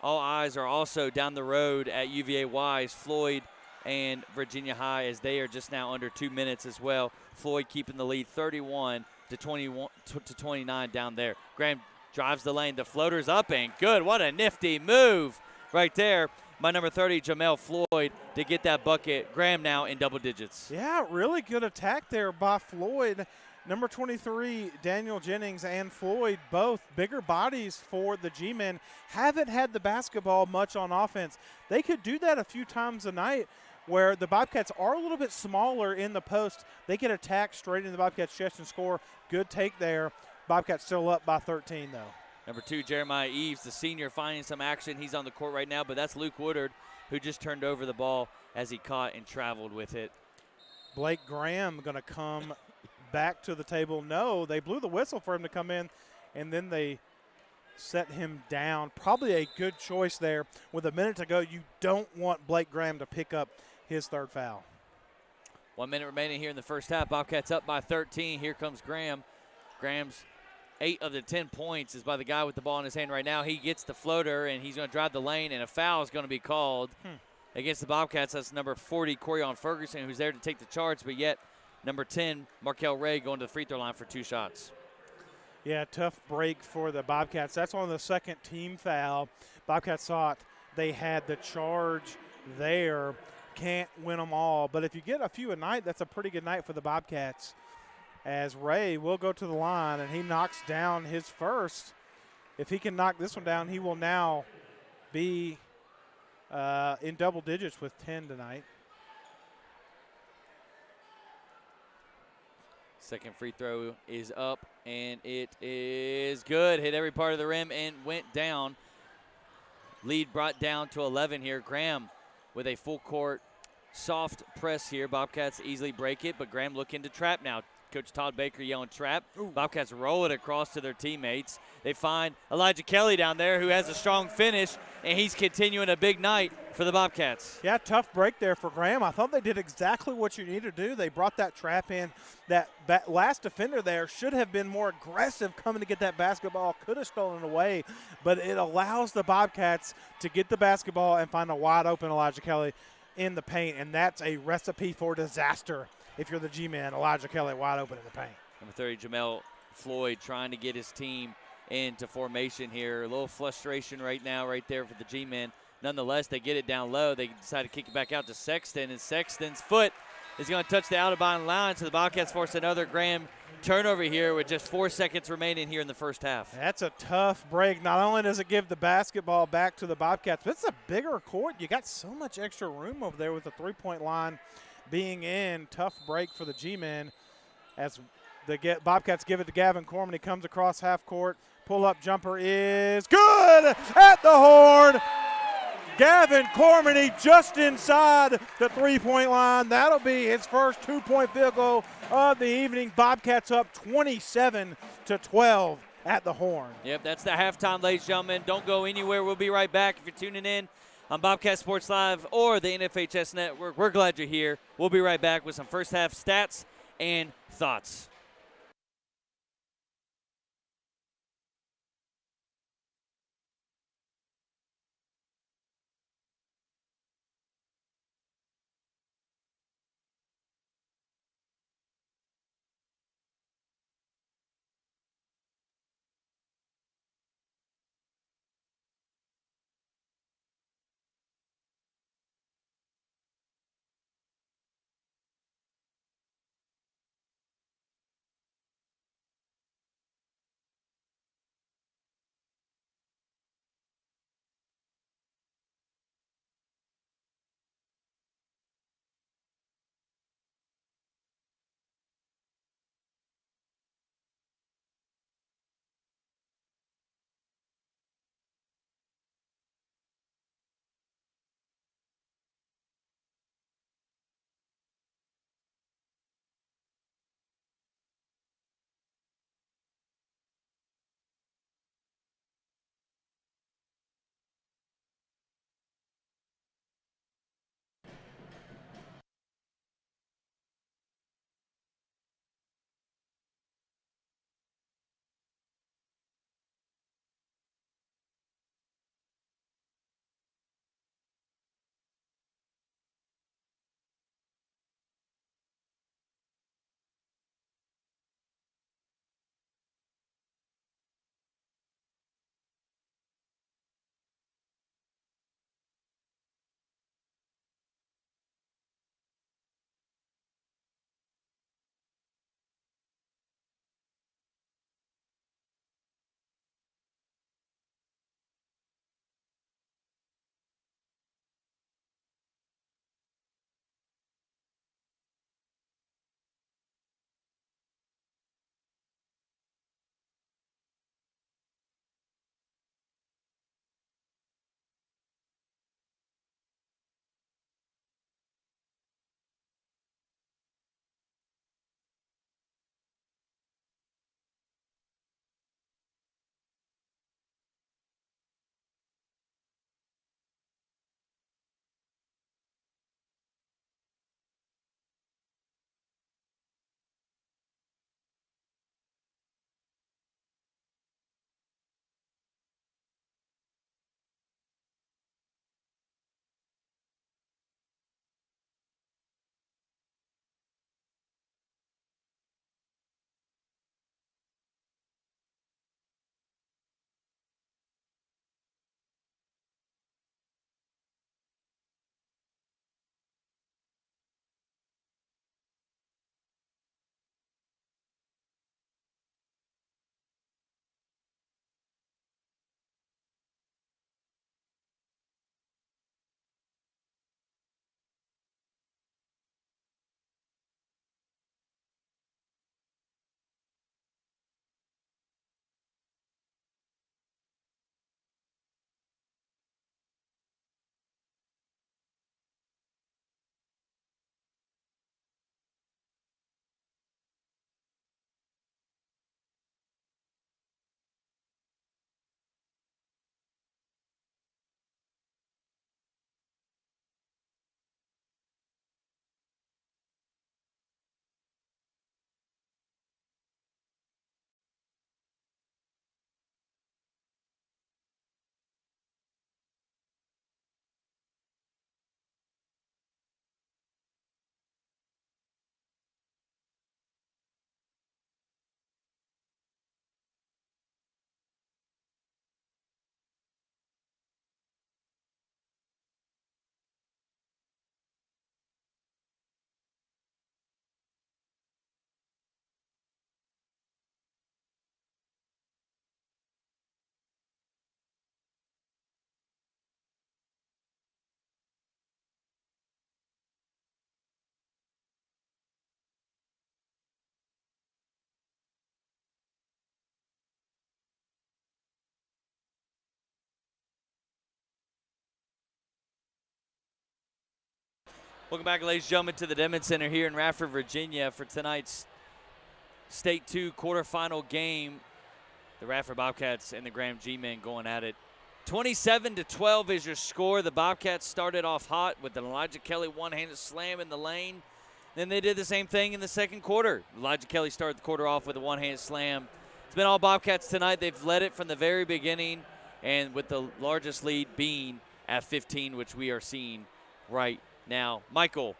All eyes are also down the road at UVA Wise, Floyd and Virginia High, as they are just now under 2 minutes as well. Floyd keeping the lead 31-29 down there. Graham drives the lane. The floater's up and good. What a nifty move right there by number 30, Jamel Floyd, to get that bucket. Graham now in double digits. Yeah, really good attack there by Floyd. Number 23, Daniel Jennings and Floyd, both bigger bodies for the G-men, haven't had the basketball much on offense. They could do that a few times a night where the Bobcats are a little bit smaller in the post. They can attack straight in the Bobcats' chest and score. Good take there. Bobcats still up by 13, though. Number 2, Jeremiah Eves, the senior, finding some action. He's on the court right now, but that's Luke Woodard, who just turned over the ball as he caught and traveled with it. Blake Graham going to come back to the table. No, they blew the whistle for him to come in, and then they set him down. Probably a good choice there. With a minute to go, you don't want Blake Graham to pick up his third foul. 1 minute remaining here in the first half. Bobcats up by 13. Here comes Graham. Graham's 8 of the 10 points is by the guy with the ball in his hand right now. He gets the floater, and he's going to drive the lane, and a foul is going to be called against the Bobcats. That's number 40, Corion Ferguson, who's there to take the charge, but yet number 10, Markel Ray, going to the free throw line for 2 shots. Yeah, tough break for the Bobcats. That's on the second team foul. Bobcats thought they had the charge there. Can't win them all. But if you get a few a night, that's a pretty good night for the Bobcats, as Ray will go to the line, and he knocks down his first. If he can knock this one down, he will now be in double digits with 10 tonight. Second free throw is up, and it is good. Hit every part of the rim and went down. Lead brought down to 11 here. Graham with a full court soft press here. Bobcats easily break it, but Graham looking to trap now. Coach Todd Baker yelling trap. Ooh. Bobcats roll it across to their teammates. They find Elijah Kelly down there, who has a strong finish, and he's continuing a big night for the Bobcats. Yeah, tough break there for Graham. I thought they did exactly what you need to do. They brought that trap in. That last defender there should have been more aggressive coming to get that basketball. Could have stolen it away, but it allows the Bobcats to get the basketball and find a wide open Elijah Kelly in the paint, and that's a recipe for disaster. If you're the G-man, Elijah Kelly wide open in the paint. Number 30, Jamel Floyd, trying to get his team into formation here. A little frustration right now right there for the G-men. Nonetheless, they get it down low. They decide to kick it back out to Sexton, and Sexton's foot is going to touch the out-of-bounds line, so the Bobcats force another Graham turnover here with just 4 seconds remaining here in the first half. That's a tough break. Not only does it give the basketball back to the Bobcats, but it's a bigger court. You got so much extra room over there with the three-point line being in. Tough break for the G-men as the Bobcats give it to Gavin Corman. He comes across half court. Pull-up jumper is good at the horn. Gavin Cormany just inside the three-point line. That'll be his first 2-point field goal of the evening. Bobcats up 27-12 at the horn. Yep, that's the halftime, ladies and gentlemen. Don't go anywhere. We'll be right back if you're tuning in on Bobcat Sports Live or the NFHS Network. We're glad you're here. We'll be right back with some first half stats and thoughts. Welcome back, ladies and gentlemen, to the Denman Center here in Radford, Virginia for tonight's State 2 quarterfinal game. The Radford Bobcats and the Graham G-Men going at it. 27-12 is your score. The Bobcats started off hot with an Elijah Kelly one-handed slam in the lane. Then they did the same thing in the second quarter. Elijah Kelly started the quarter off with a one-handed slam. It's been all Bobcats tonight. They've led it from the very beginning, and with the largest lead being at 15, which we are seeing right now. Michael,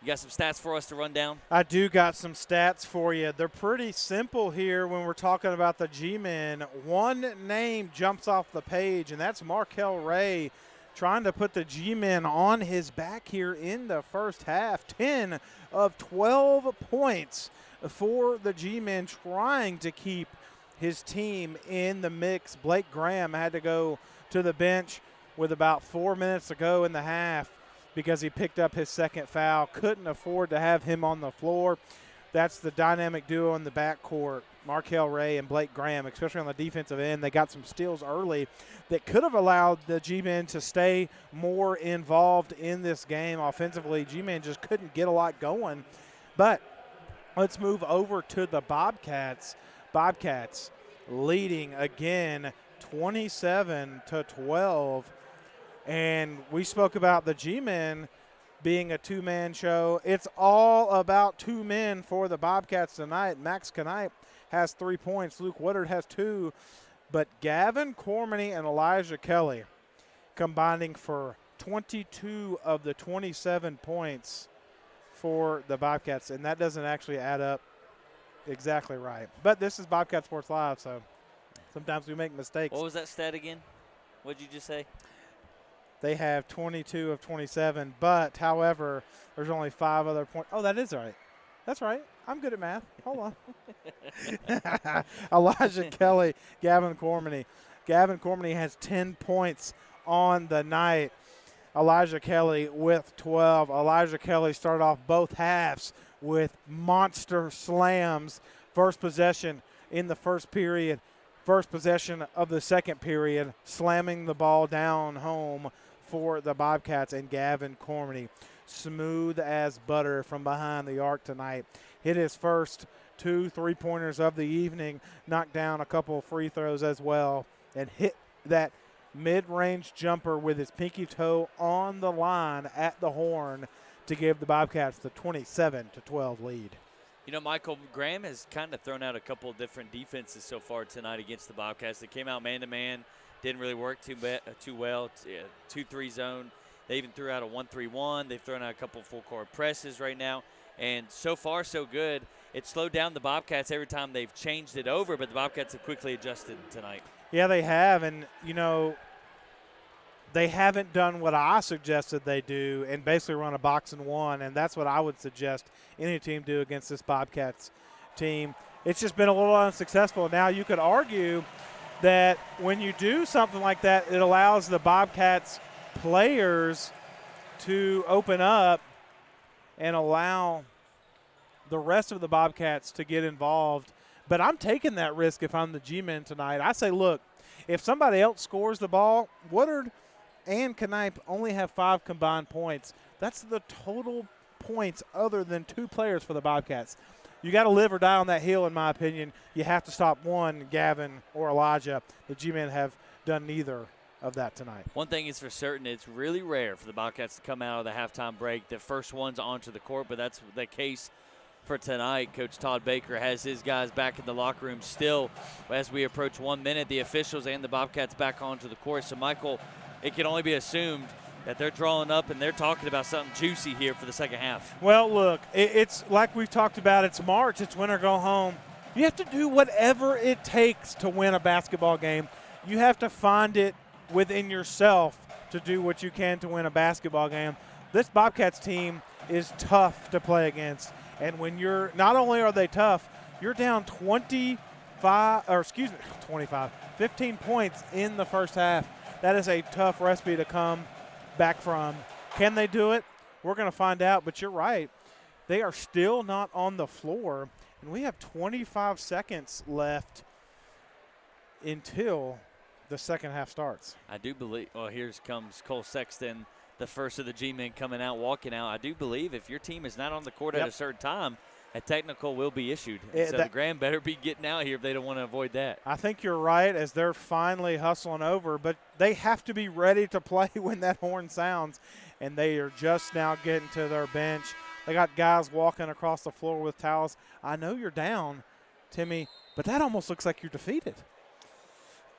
you got some stats for us to run down? I do got some stats for you. They're pretty simple here when we're talking about the G-Men. One name jumps off the page, and that's Markel Ray, trying to put the G-Men on his back here in the first half. 10 of 12 points for the G-Men, trying to keep his team in the mix. Blake Graham had to go to the bench with about 4 minutes to go in the half because he picked up his second foul. Couldn't afford to have him on the floor. That's the dynamic duo in the backcourt, Markel Ray and Blake Graham, especially on the defensive end. They got some steals early that could have allowed the G-Men to stay more involved in this game offensively. G-Men just couldn't get a lot going. But let's move over to the Bobcats. Bobcats leading again 27-12. And we spoke about the G-Men being a two-man show. It's all about two men for the Bobcats tonight. Max Knipe has 3 points. Luke Woodard has 2. But Gavin Cormany and Elijah Kelly combining for 22 of the 27 points for the Bobcats. And that doesn't actually add up exactly right. But this is Bobcat Sports Live, so sometimes we make mistakes. What was that stat again? What did you just say? They have 22 of 27, but, however, there's only 5 other points. Oh, that is right. That's right. I'm good at math. Hold on. Elijah Kelly, Gavin Cormany. Gavin Cormany has 10 points on the night. Elijah Kelly with 12. Elijah Kelly started off both halves with monster slams. First possession in the first period. First possession of the second period, slamming the ball down home for the Bobcats. And Gavin Cormany, smooth as butter from behind the arc tonight. Hit his first 2 3-pointers of the evening, knocked down a couple of free throws as well, and hit that mid-range jumper with his pinky toe on the line at the horn to give the Bobcats the 27-12 lead. You know, Michael, Graham has kind of thrown out a couple of different defenses so far tonight against the Bobcats. They came out man-to-man, didn't really work too well, 2-3 zone. They even threw out a 1-3-1. They've thrown out a couple of full-court presses right now. And so far, so good. It slowed down the Bobcats every time they've changed it over, but the Bobcats have quickly adjusted tonight. Yeah, they have. And, you know, they haven't done what I suggested they do and basically run a box and one, and that's what I would suggest any team do against this Bobcats team. It's just been a little unsuccessful. Now you could argue that when you do something like that, it allows the Bobcats players to open up and allow the rest of the Bobcats to get involved. But I'm taking that risk if I'm the G-Men tonight. I say, look, if somebody else scores the ball, Woodard and Knipe only have 5 combined points. That's the total points other than 2 players for the Bobcats. You got to live or die on that hill, in my opinion. You have to stop one, Gavin or Elijah. The G-Men have done neither of that tonight. One thing is for certain, it's really rare for the Bobcats to come out of the halftime break the first ones onto the court, but that's the case for tonight. Coach Todd Baker has his guys back in the locker room still as we approach 1 minute. The officials and the Bobcats back onto the court. So, Michael, it can only be assumed that they're drawing up and they're talking about something juicy here for the second half. Well, look, it's like we've talked about. It's March. It's win or go home. You have to do whatever it takes to win a basketball game. You have to find it within yourself to do what you can to win a basketball game. This Bobcats team is tough to play against. And when you're – not only are they tough, you're down 15 points in the first half. That is a tough recipe to come back from. Can they do it? We're going to find out, but you're right. They are still not on the floor, and we have 25 seconds left until the second half starts. I do believe – well, here comes Cole Sexton, the first of the G-men coming out, walking out. I do believe if your team is not on the court at a certain time, a technical will be issued. So the Graham better be getting out here if they don't want to avoid that. I think you're right as they're finally hustling over, but they have to be ready to play when that horn sounds, and they are just now getting to their bench. They got guys walking across the floor with towels. I know you're down, Timmy, but that almost looks like you're defeated.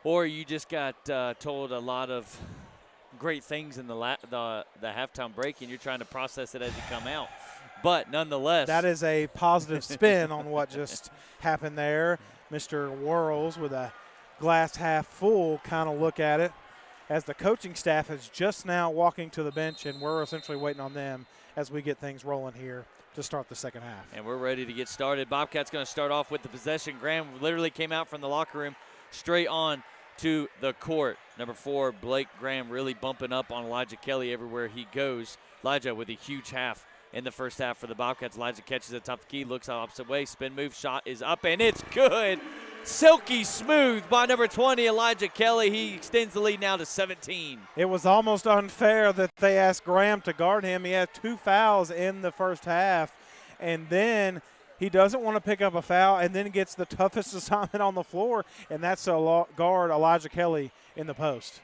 Or you just got told a lot of great things in the halftime break, and you're trying to process it as you come out. But nonetheless, that is a positive spin on what just happened there. Mr. Whirls with a glass half full kind of look at it as the coaching staff is just now walking to the bench, and we're essentially waiting on them as we get things rolling here to start the second half. And we're ready to get started. Bobcats going to start off with the possession. Graham literally came out from the locker room straight on to the court. Number 4, Blake Graham, really bumping up on Elijah Kelly everywhere he goes. Elijah with a huge half in the first half for the Bobcats. Elijah catches at top of the key, looks opposite way, spin move, shot is up, and it's good. Silky smooth by number 20, Elijah Kelly. He extends the lead now to 17. It was almost unfair that they asked Graham to guard him. He had 2 fouls in the first half, and then he doesn't want to pick up a foul and then gets the toughest assignment on the floor, and that's to guard Elijah Kelly in the post.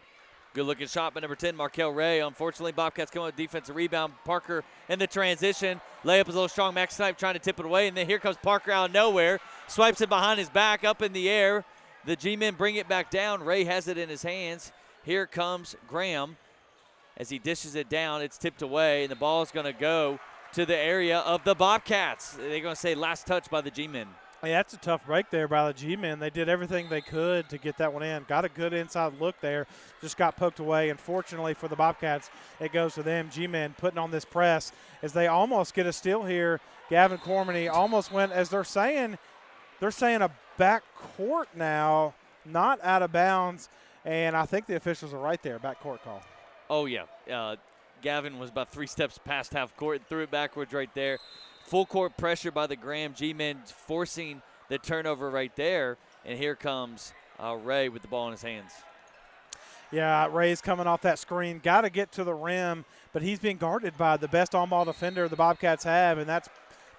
Good-looking shot by number 10, Markel Ray. Unfortunately, Bobcats come up with defensive rebound. Parker in the transition. Layup is a little strong. Max Snipe trying to tip it away, and then here comes Parker out of nowhere. Swipes it behind his back, up in the air. The G-men bring it back down. Ray has it in his hands. Here comes Graham. As he dishes it down, it's tipped away, and the ball is going to go to the area of the Bobcats. They're going to say last touch by the G-men. Yeah, that's a tough break there by the G-men. They did everything they could to get that one in. Got a good inside look there. Just got poked away. And fortunately for the Bobcats, it goes to them. G-men putting on this press as they almost get a steal here. Gavin Cormany almost went, as they're saying a back court now, not out of bounds. And I think the officials are right there, back court call. Oh, yeah. Gavin was about 3 steps past half court and threw it backwards right there. Full court pressure by the Graham G-men, forcing the turnover right there. And here comes Ray with the ball in his hands. Yeah, Ray's coming off that screen. Got to get to the rim, but he's being guarded by the best on-ball defender the Bobcats have, and that's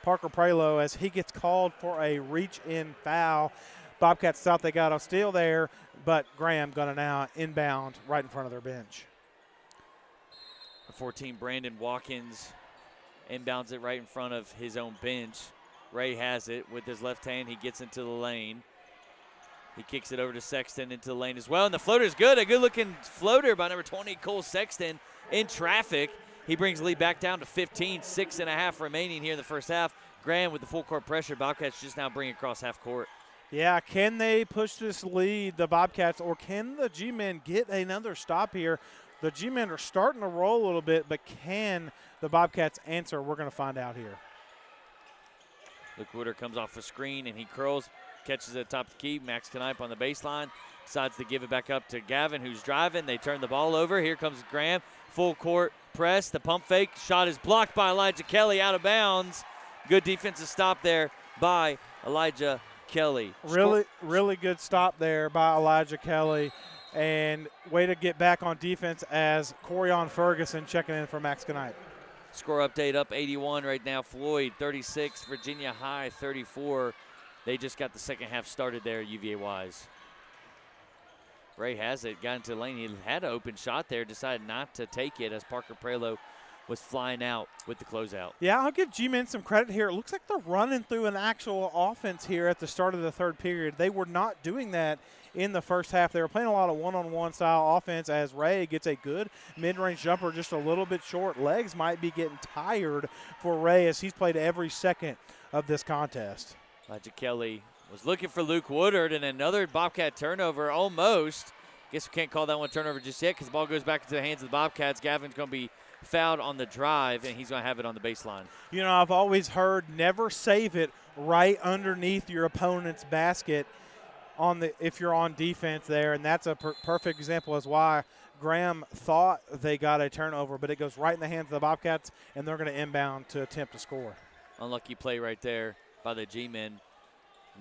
Parker Prelo as he gets called for a reach-in foul. Bobcats thought they got a steal there, but Graham going to now inbound right in front of their bench. The 14, Brandon Watkins, inbounds it right in front of his own bench. Ray has it with his left hand. He gets into the lane. He kicks it over to Sexton into the lane as well. And the floater's good. A good-looking floater by number 20, Cole Sexton, in traffic. He brings the lead back down to 15, 6.5 remaining here in the first half. Graham with the full court pressure. Bobcats just now bring across half court. Yeah, can they push this lead, the Bobcats, or can the G-men get another stop here? The G-men are starting to roll a little bit, but can the Bobcats answer? We're going to find out here. Luke Wooder comes off the screen, and he curls, catches it at the top of the key. Max Knipe on the baseline, decides to give it back up to Gavin, who's driving. They turn the ball over. Here comes Graham. Full court press. The pump fake. Shot is blocked by Elijah Kelly, out of bounds. Good defensive stop there by Elijah Kelly. Really good stop there by Elijah Kelly. And way to get back on defense as Corian Ferguson checking in for Max Knipe. Score update up 81 right now. Floyd 36, Virginia High 34. They just got the second half started there, UVA-wise. Ray has it, got into the lane. He had an open shot there, decided not to take it as Parker Prelo was flying out with the closeout. Yeah, I'll give G-men some credit here. It looks like they're running through an actual offense here at the start of the third period. They were not doing that in the first half. They were playing a lot of one-on-one style offense as Ray gets a good mid-range jumper, just a little bit short. Legs might be getting tired for Ray as he's played every second of this contest. Elijah Kelly was looking for Luke Woodard, and another Bobcat turnover almost. Guess we can't call that one turnover just yet because the ball goes back into the hands of the Bobcats. Gavin's going to be fouled on the drive, and he's going to have it on the baseline. You know, I've always heard never save it right underneath your opponent's basket if you're on defense there, and that's a perfect example as why Graham thought they got a turnover, but it goes right in the hands of the Bobcats, and they're going to inbound to attempt to score. Unlucky play right there by the G-men.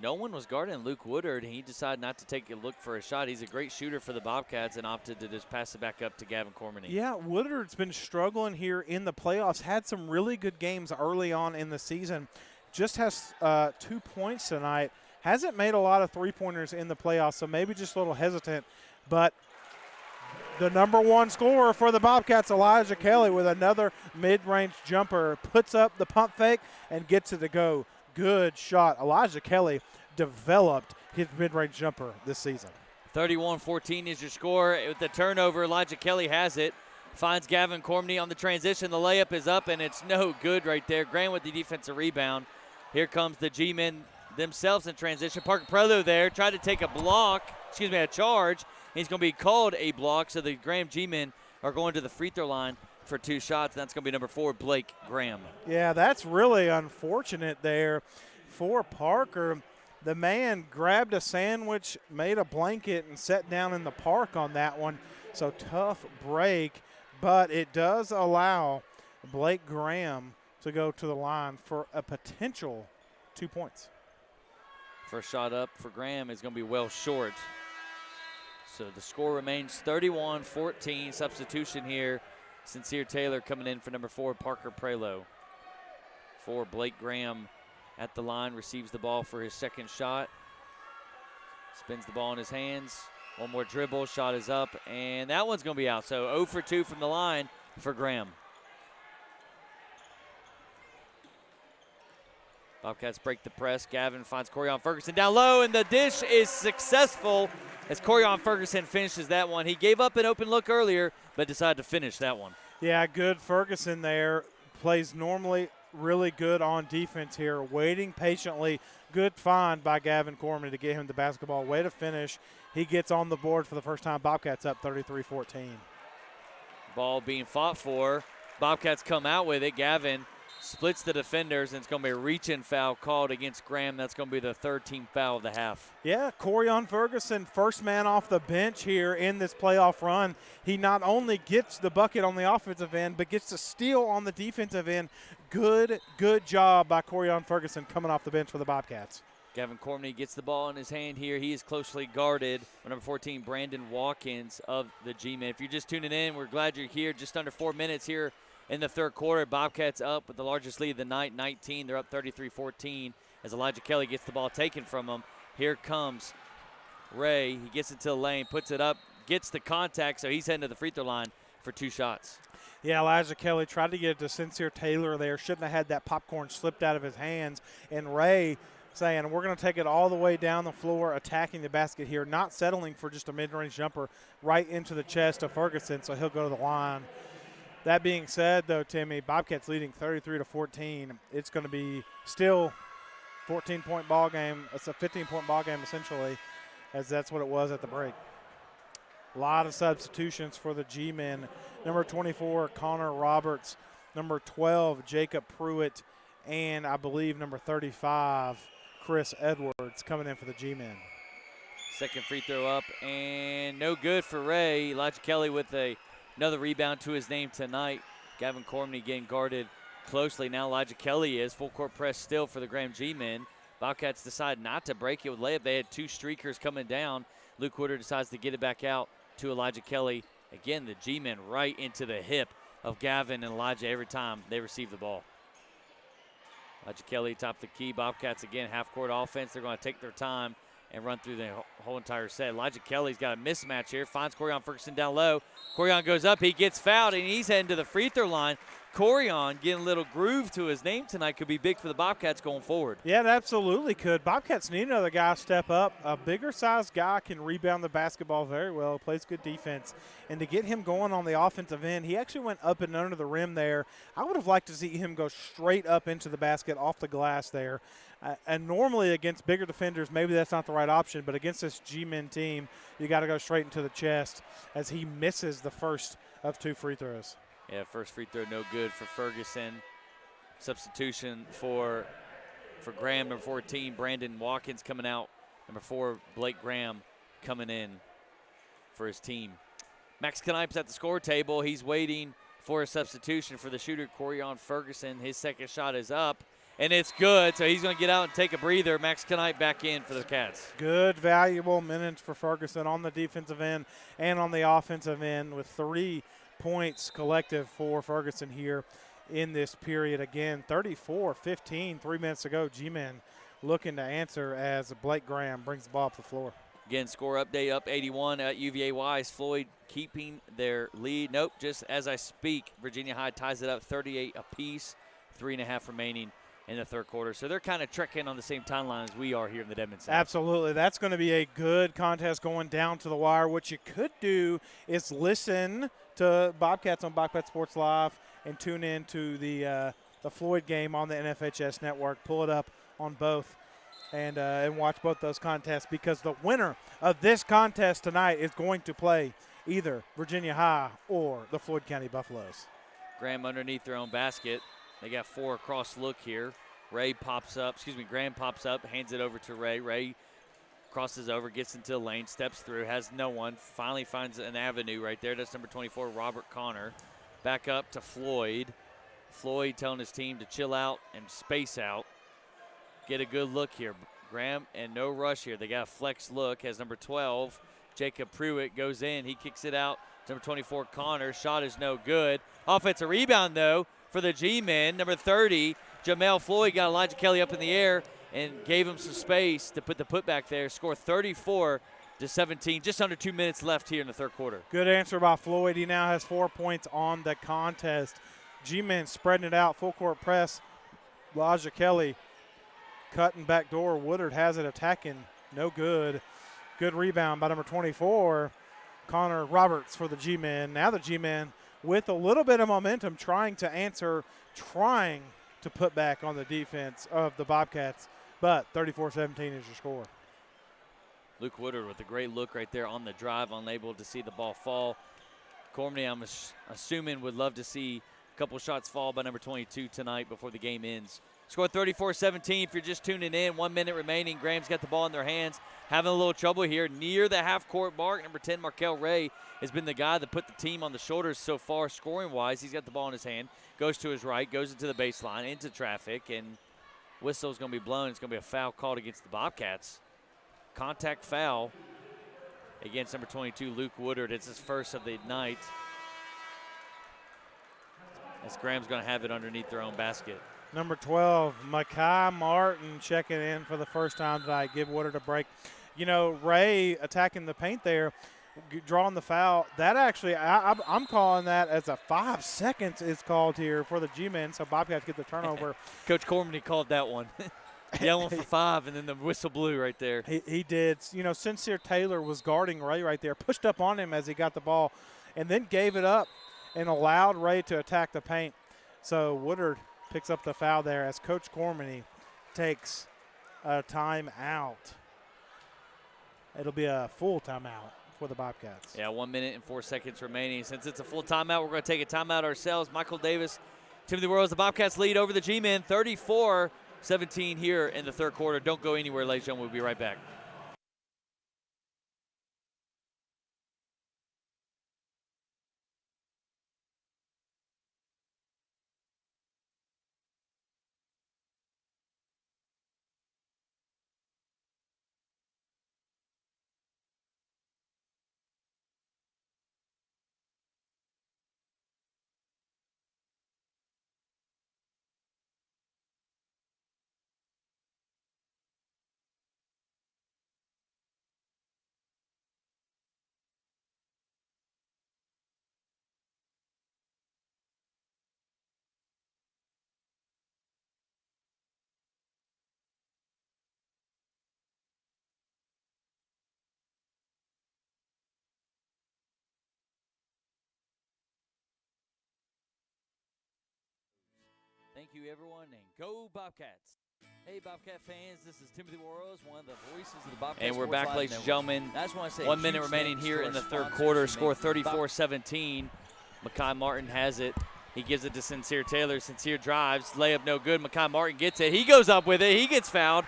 no one was guarding Luke Woodard. He decided not to take a look for a shot. He's a great shooter for the Bobcats and opted to just pass it back up to Gavin Cormany. Yeah, Woodard's been struggling here in the playoffs. Had some really good games early on in the season. Just has 2 points tonight. Hasn't made a lot of three-pointers in the playoffs, so maybe just a little hesitant. But the number one scorer for the Bobcats, Elijah Kelly, with another mid-range jumper, puts up the pump fake and gets it to go. Good shot. Elijah Kelly developed his mid-range jumper this season. 31-14 is your score. With the turnover, Elijah Kelly has it. Finds Gavin Cormany on the transition. The layup is up, and it's no good right there. Graham with the defensive rebound. Here comes the G-men themselves in transition. Parker Prelo there tried to take a charge. He's going to be called a block, so the Graham G-men are going to the free throw line for 2 shots. That's going to be number 4, Blake Graham. Yeah, that's really unfortunate there for Parker. The man grabbed a sandwich, made a blanket, and sat down in the park on that one. So tough break, but it does allow Blake Graham to go to the line for a potential 2 points. First shot up for Graham is going to be well short. So the score remains 31-14. Substitution here. Sincere Taylor coming in for number 4, Parker Prelo. For Blake Graham at the line, receives the ball for his second shot. Spins the ball in his hands. One more dribble, shot is up, and that one's going to be out. So 0 for 2 from the line for Graham. Bobcats break the press. Gavin finds Corian Ferguson down low, and the dish is successful as Corian Ferguson finishes that one. He gave up an open look earlier, but decided to finish that one. Yeah, good Ferguson there. Plays normally really good on defense here, waiting patiently. Good find by Gavin Cormany to get him the basketball. Way to finish. He gets on the board for the first time. Bobcats up 33-14. Ball being fought for. Bobcats come out with it. Gavin splits the defenders, and it's going to be a reach-in foul called against Graham. That's going to be the 3rd team foul of the half. Yeah, Corian Ferguson, first man off the bench here in this playoff run. He not only gets the bucket on the offensive end, but gets to steal on the defensive end. Good job by Corian Ferguson coming off the bench for the Bobcats. Gavin Cormany gets the ball in his hand here. He is closely guarded by number 14, Brandon Watkins of the G-Men. If you're just tuning in, we're glad you're here. Just under 4 minutes here in the third quarter. Bobcats up with the largest lead of the night, 19. They're up 33-14 as Elijah Kelly gets the ball taken from him. Here comes Ray. He gets into the lane, puts it up, gets the contact, so he's heading to the free throw line for 2 shots. Yeah, Elijah Kelly tried to get it to Sincere Taylor there. Shouldn't have had that popcorn slipped out of his hands. And Ray saying, we're going to take it all the way down the floor, attacking the basket here, not settling for just a mid-range jumper right into the chest of Ferguson, so he'll go to the line. That being said, though, Timmy, Bobcats leading 33-14. It's going to be still 14-point ball game. It's a 15-point ball game, essentially, as that's what it was at the break. A lot of substitutions for the G-men. Number 24, Connor Roberts. Number 12, Jacob Pruitt. And I believe number 35, Chris Edwards, coming in for the G-men. Second free throw up, and no good for Ray. Elijah Kelly with another rebound to his name tonight. Gavin Cormany getting guarded closely. Now Elijah Kelly is. Full court press still for the Graham G-men. Bobcats decide not to break it with layup. They had 2 streakers coming down. Luke Woodard decides to get it back out to Elijah Kelly. Again, the G-men right into the hip of Gavin and Elijah every time they receive the ball. Elijah Kelly top the key. Bobcats again, half-court offense. They're going to take their time and run through the whole entire set. Elijah Kelly's got a mismatch here. Finds Corian Ferguson down low. Corian goes up. He gets fouled, and he's heading to the free throw line. Corian getting a little groove to his name tonight. Could be big for the Bobcats going forward. Yeah, it absolutely could. Bobcats need another guy to step up. A bigger-sized guy can rebound the basketball very well, plays good defense. And to get him going on the offensive end, he actually went up and under the rim there. I would have liked to see him go straight up into the basket off the glass there. And normally against bigger defenders, maybe that's not the right option, but against this G-men team, you got to go straight into the chest as he misses the first of 2 free throws. Yeah, first free throw no good for Ferguson. Substitution for Graham, number 14, Brandon Watkins coming out. Number 4, Blake Graham coming in for his team. Max Knipes at the score table. He's waiting for a substitution for the shooter, Corian Ferguson. His second shot is up, and it's good. So he's going to get out and take a breather. Max Knight back in for the Cats. Good, valuable minutes for Ferguson on the defensive end and on the offensive end, with 3 points collective for Ferguson here in this period. Again, 34-15, 3 minutes ago. G-Men looking to answer as Blake Graham brings the ball up the floor. Again, score update up 81 at UVA Wise. Floyd keeping their lead. Nope, just as I speak, Virginia High ties it up 38 apiece, 3.5 remaining in the third quarter. So they're kind of trekking on the same timeline as we are here in the Dedmon Center. Absolutely. That's going to be a good contest going down to the wire. What you could do is listen to Bobcats on Bobcat Sports Live and tune in to the Floyd game on the NFHS network. Pull it up on both and watch both those contests, because the winner of this contest tonight is going to play either Virginia High or the Floyd County Buffaloes. Graham underneath their own basket. They got 4 across look here. Graham pops up, hands it over to Ray. Ray crosses over, gets into the lane, steps through, has no one, finally finds an avenue right there. That's number 24, Robert Connor. Back up to Floyd. Floyd telling his team to chill out and space out. Get a good look here. Graham, and no rush here. They got a flex look as number 12, Jacob Pruitt, goes in. He kicks it out. Number 24, Connor. Shot is no good. Offensive rebound, though, for the G-men. Number 30, Jamel Floyd, got Elijah Kelly up in the air and gave him some space to put the putback there. Score 34-17. Just under 2 minutes left here in the third quarter. Good answer by Floyd. He now has 4 points on the contest. G-men spreading it out. Full court press. Elijah Kelly cutting back door. Woodard has it, attacking. No good. Good rebound by number 24, Connor Roberts for the G-men. Now the G-men with a little bit of momentum, trying to answer, trying to put back on the defense of the Bobcats. But 34-17 is your score. Luke Woodard with a great look right there on the drive, unable to see the ball fall. Cormany, I'm assuming, would love to see a couple shots fall by number 22 tonight before the game ends. Score 34-17 if you're just tuning in. 1 minute remaining. Graham's got the ball in their hands. Having a little trouble here near the half-court mark. Number 10, Markel Ray, has been the guy that put the team on the shoulders so far scoring-wise. He's got the ball in his hand. Goes to his right. Goes into the baseline, into traffic. And whistle's going to be blown. It's going to be a foul called against the Bobcats. Contact foul against number 22, Luke Woodard. It's his first of the night. As Graham's going to have it underneath their own basket. Number 12, Makai Martin checking in for the first time tonight. Give Woodard a break. You know, Ray attacking the paint there, drawing the foul. That actually, I'm calling that as a 5 seconds is called here for the G-men, so Bobcats get the turnover. Coach Cormany called that one. Yelling for 5, and then the whistle blew right there. He did. You know, Sincere Taylor was guarding Ray right there, pushed up on him as he got the ball, and then gave it up and allowed Ray to attack the paint. So Woodard picks up the foul there as Coach Cormany takes a timeout. It'll be a full timeout for the Bobcats. Yeah, 1 minute and 4 seconds remaining. Since it's a full timeout, we're going to take a timeout ourselves. Michael Davis, Timothy Worrells, the Bobcats lead over the G-men, 34-17 here in the third quarter. Don't go anywhere, ladies and gentlemen. We'll be right back. Thank you, everyone, and go Bobcats. Hey, Bobcat fans, this is Timothy Worrells, one of the voices of the Bobcats. And we're back, ladies and gentlemen. 1 minute remaining here in the third quarter. Score 34-17. Makai Martin has it. He gives it to Sincere Taylor. Sincere drives. Layup no good. Makai Martin gets it. He goes up with it. He gets fouled,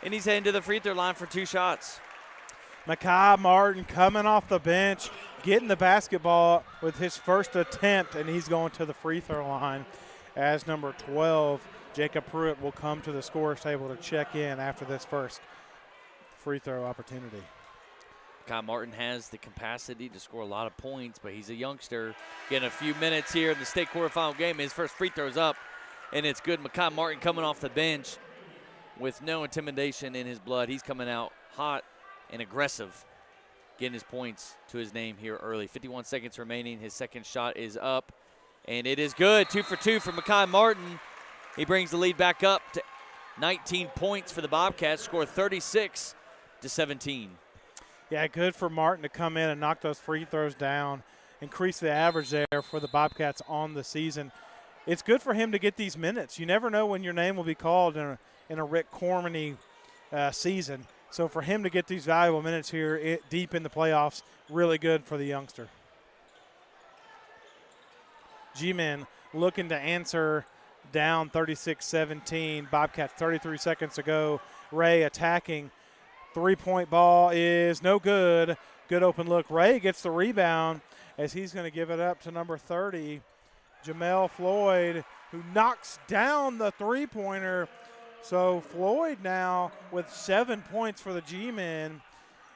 and he's heading to the free throw line for 2 shots. Makai Martin coming off the bench, getting the basketball with his first attempt, and he's going to the free throw line. as number 12, Jacob Pruitt, will come to the scorer's table to check in after this first free throw opportunity. Kyle Martin has the capacity to score a lot of points, but he's a youngster. Getting a few minutes here in the state quarterfinal game. His first free throw's up, and it's good. Makai Martin coming off the bench with no intimidation in his blood. He's coming out hot and aggressive, getting his points to his name here early. 51 seconds remaining. His second shot is up, and it is good. 2 for 2 for Makai Martin. He brings the lead back up to 19 points for the Bobcats, score 36-17. Yeah, good for Martin to come in and knock those free throws down, increase the average there for the Bobcats on the season. It's good for him to get these minutes. You never know when your name will be called in a Rick Cormany season. So for him to get these valuable minutes here deep in the playoffs, really good for the youngster. G-Men looking to answer down 36-17. Bobcats 33 seconds to go. Ray attacking. Three-point ball is no good. Good open look. Ray gets the rebound as he's going to give it up to number 30, Jamel Floyd, who knocks down the three-pointer. So Floyd now with 7 points for the G-Men,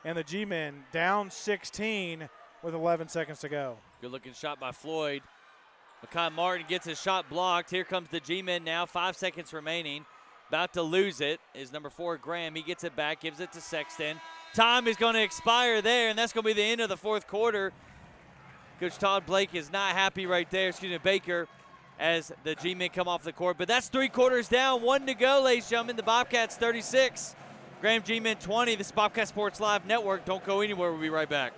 and the G-Men down 16 with 11 seconds to go. Good-looking shot by Floyd. Makai Martin gets his shot blocked. Here comes the G-Men now, 5 seconds remaining. About to lose it is number 4, Graham. He gets it back, gives it to Sexton. Time is going to expire there, and that's going to be the end of the fourth quarter. Coach Todd Blake is not happy right there, Baker, as the G-Men come off the court. But that's 3 quarters down, 1 to go, ladies and gentlemen. The Bobcats 36, Graham G-Men 20. This is Bobcat Sports Live Network. Don't go anywhere. We'll be right back.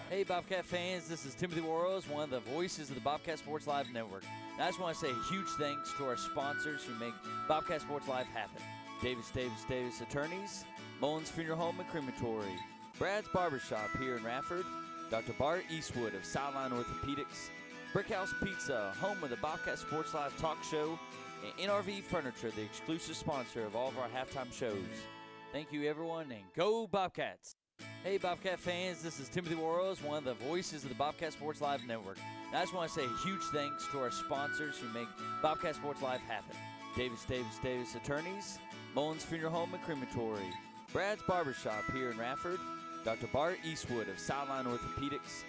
Hey, Bobcat fans, this is Timothy Worrells, one of the voices of the Bobcat Sports Live Network. And I just want to say a huge thanks to our sponsors who make Bobcat Sports Live happen. Davis Attorneys, Mullins Funeral Home and Crematory, Brad's Barbershop here in Radford, Dr. Bart Eastwood of Sideline Orthopedics, Brickhouse Pizza, home of the Bobcat Sports Live talk show, and NRV Furniture, the exclusive sponsor of all of our halftime shows. Thank you, everyone, and go Bobcats! Hey, Bobcat fans, this is Timothy Worrells, one of the voices of the Bobcat Sports Live Network. And I just want to say a huge thanks to our sponsors who make Bobcat Sports Live happen. Davis Attorneys, Mullins Funeral Home and Crematory, Brad's Barbershop here in Radford, Dr. Bart Eastwood of Sideline Orthopedics.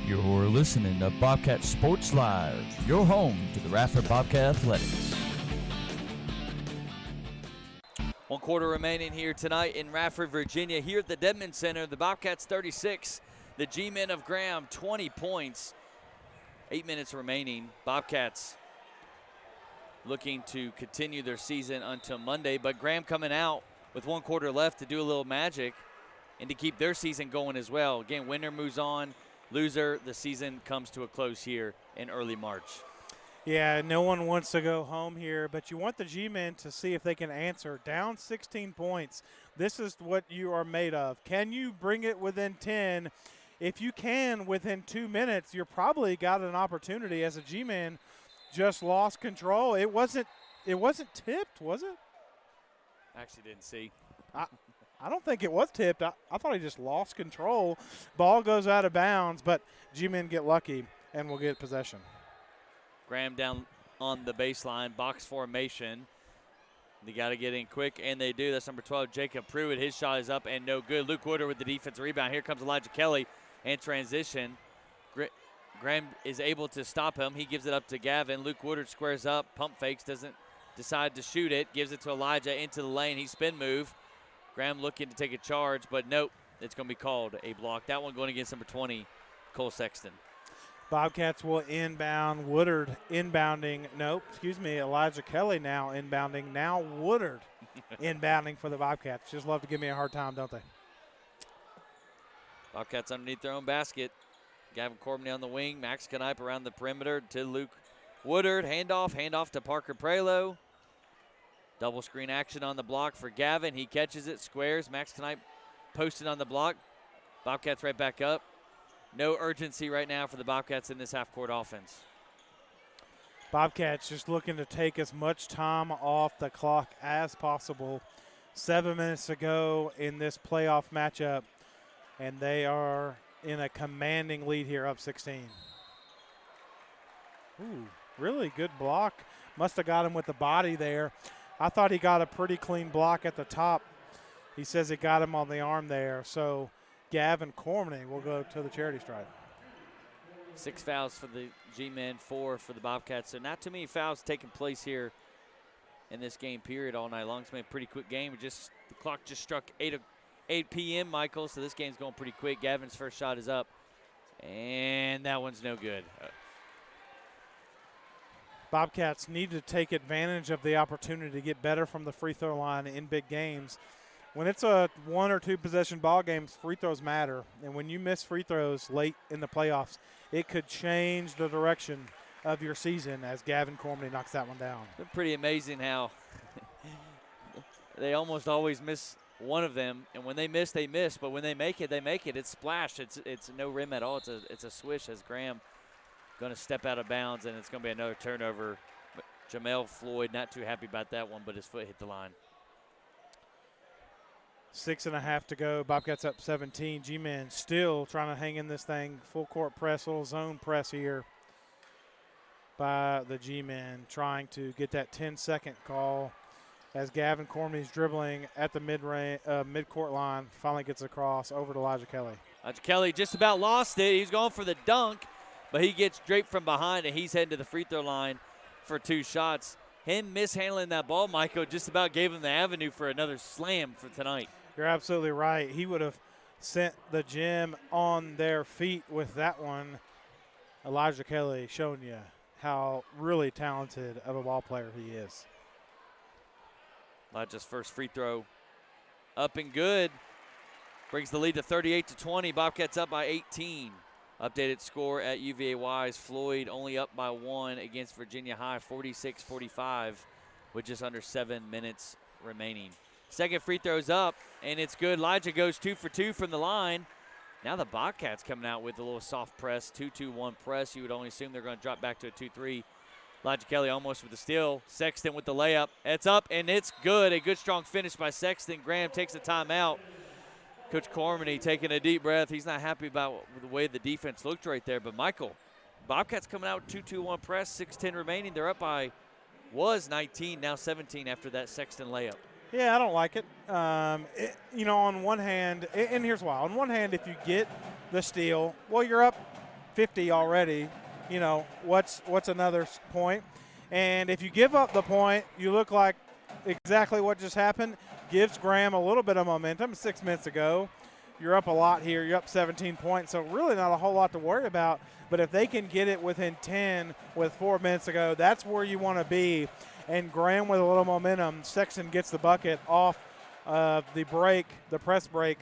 You're listening to Bobcat Sports Live, your home to the Radford Bobcat Athletics. 1 quarter remaining here tonight in Radford, Virginia. Here at the Dedman Center, the Bobcats 36, the G-Men of Graham 20 points. 8 minutes remaining. Bobcats looking to continue their season until Monday, but Graham coming out with 1 quarter left to do a little magic and to keep their season going as well. Again, winner moves on, loser, the season comes to a close here in early March. Yeah, no one wants to go home here, but you want the G-Men to see if they can answer. Down 16 points. This is what you are made of. Can you bring it within 10? If you can, within 2 minutes, you're probably got an opportunity as a G-Man just lost control. It wasn't tipped, was it? I actually didn't see. I don't think it was tipped. I thought he just lost control. Ball goes out of bounds, but G-Men get lucky and will get possession. Graham down on the baseline, box formation. They got to get in quick, and they do. That's number 12, Jacob Pruitt. His shot is up and no good. Luke Woodard with the defensive rebound. Here comes Elijah Kelly in transition. Graham is able to stop him. He gives it up to Gavin. Luke Woodard squares up, pump fakes, doesn't decide to shoot it. Gives it to Elijah into the lane. He spin move. Graham looking to take a charge, but nope. It's going to be called a block. That one going against number 20, Cole Sexton. Bobcats will inbound. Woodard inbounding. Nope, excuse me. Elijah Kelly now inbounding. Now Woodard inbounding for the Bobcats. Just love to give me a hard time, don't they? Bobcats underneath their own basket. Gavin Corbney on the wing. Max Knipe around the perimeter to Luke Woodard. Handoff to Parker Prelo. Double screen action on the block for Gavin. He catches it, squares. Max Knipe posted on the block. Bobcats right back up. No urgency right now for the Bobcats in this half-court offense. Bobcats just looking to take as much time off the clock as possible. 7 minutes to go in this playoff matchup, and they are in a commanding lead here, up 16. Ooh, really good block. Must have got him with the body there. I thought he got a pretty clean block at the top. He says it got him on the arm there. So Gavin Cormany will go to the charity stripe. 6 fouls for the G-men, 4 for the Bobcats. So not too many fouls taking place here in this game period all night long. It's been a pretty quick game. The clock just struck 8 p.m., Michael, so this game's going pretty quick. Gavin's first shot is up, and that one's no good. Bobcats need to take advantage of the opportunity to get better from the free throw line in big games. When it's a 1 or 2 possession ball games, free throws matter. And when you miss free throws late in the playoffs, it could change the direction of your season as Gavin Cormany knocks that one down. It's pretty amazing how they almost always miss one of them. And when they miss, they miss. But when they make it, they make it. It's splash. It's no rim at all. It's a swish as Graham going to step out of bounds, and it's going to be another turnover. But Jamel Floyd not too happy about that one, but his foot hit the line. 6.5 to go. Bobcats up 17. G-men still trying to hang in this thing. Full court press, little zone press here by the G-men, trying to get that 10-second call as Gavin Cormany's dribbling at the mid-court line, finally gets across over to Elijah Kelly. Elijah Kelly just about lost it. He's going for the dunk, but he gets draped from behind, and he's heading to the free throw line for 2 shots. Him mishandling that ball, Michael, just about gave him the avenue for another slam for tonight. You're absolutely right. He would have sent the gym on their feet with that one. Elijah Kelly showing you how really talented of a ball player he is. Elijah's first free throw up and good. Brings the lead to 38-20. Bobcats up by 18. Updated score at UVA-wise. Floyd only up by 1 against Virginia High, 46-45, with just under 7 minutes remaining. Second free throw's up, and it's good. Elijah goes 2 for 2 from the line. Now the Bobcats coming out with a little soft press, 2-2-1 press. You would only assume they're going to drop back to a 2-3. Elijah Kelly almost with the steal. Sexton with the layup. It's up, and it's good. A good, strong finish by Sexton. Graham takes a timeout. Coach Cormany taking a deep breath. He's not happy about the way the defense looked right there. But, Michael, Bobcats coming out with 2-2-1 press, 6:10 remaining. They're up by, was 19, now 17 after that Sexton layup. Yeah, I don't like it. On one hand, and here's why. On one hand, if you get the steal, well, you're up 50 already. You know, what's another point? And if you give up the point, you look like exactly what just happened. Gives Graham a little bit of momentum. 6 minutes ago, you're up a lot here. You're up 17 points, so really not a whole lot to worry about. But if they can get it within 10 with 4 minutes ago, that's where you want to be. And Graham with a little momentum. Sexton gets the bucket off the break, the press break,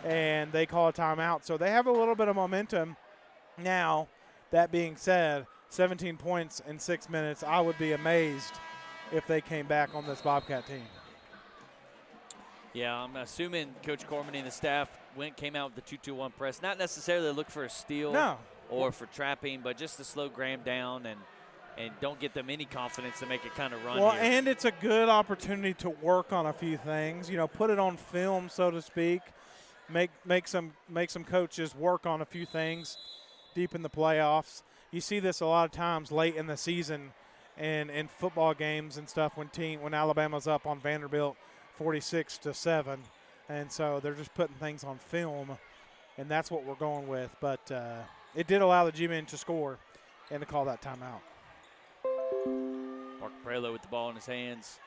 and they call a timeout. So they have a little bit of momentum. Now, that being said, 17 points in 6 minutes, I would be amazed if they came back on this Bobcat team. Yeah, I'm assuming Coach Cormany and the staff came out with the 2-2-1 press. Not necessarily to look for a steal or for trapping, but just to slow Graham down and don't get them any confidence to make it kind of run. Well, here. And it's a good opportunity to work on a few things. You know, put it on film, so to speak. Make some coaches work on a few things deep in the playoffs. You see this a lot of times late in the season and in football games and stuff when Alabama's up on Vanderbilt 46-7, and so they're just putting things on film, and that's what we're going with. But it did allow the G-men to score and to call that timeout. Parker Prelo with the ball in his hands.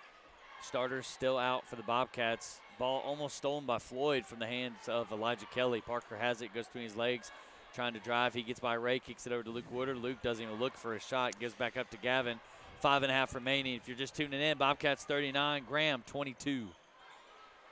Starters still out for the Bobcats. Ball almost stolen by Floyd from the hands of Elijah Kelly. Parker has it, goes between his legs, trying to drive. He gets by Ray, kicks it over to Luke Woodard. Luke doesn't even look for a shot, gives back up to Gavin. 5.5 remaining. If you're just tuning in, Bobcats 39, Graham 22.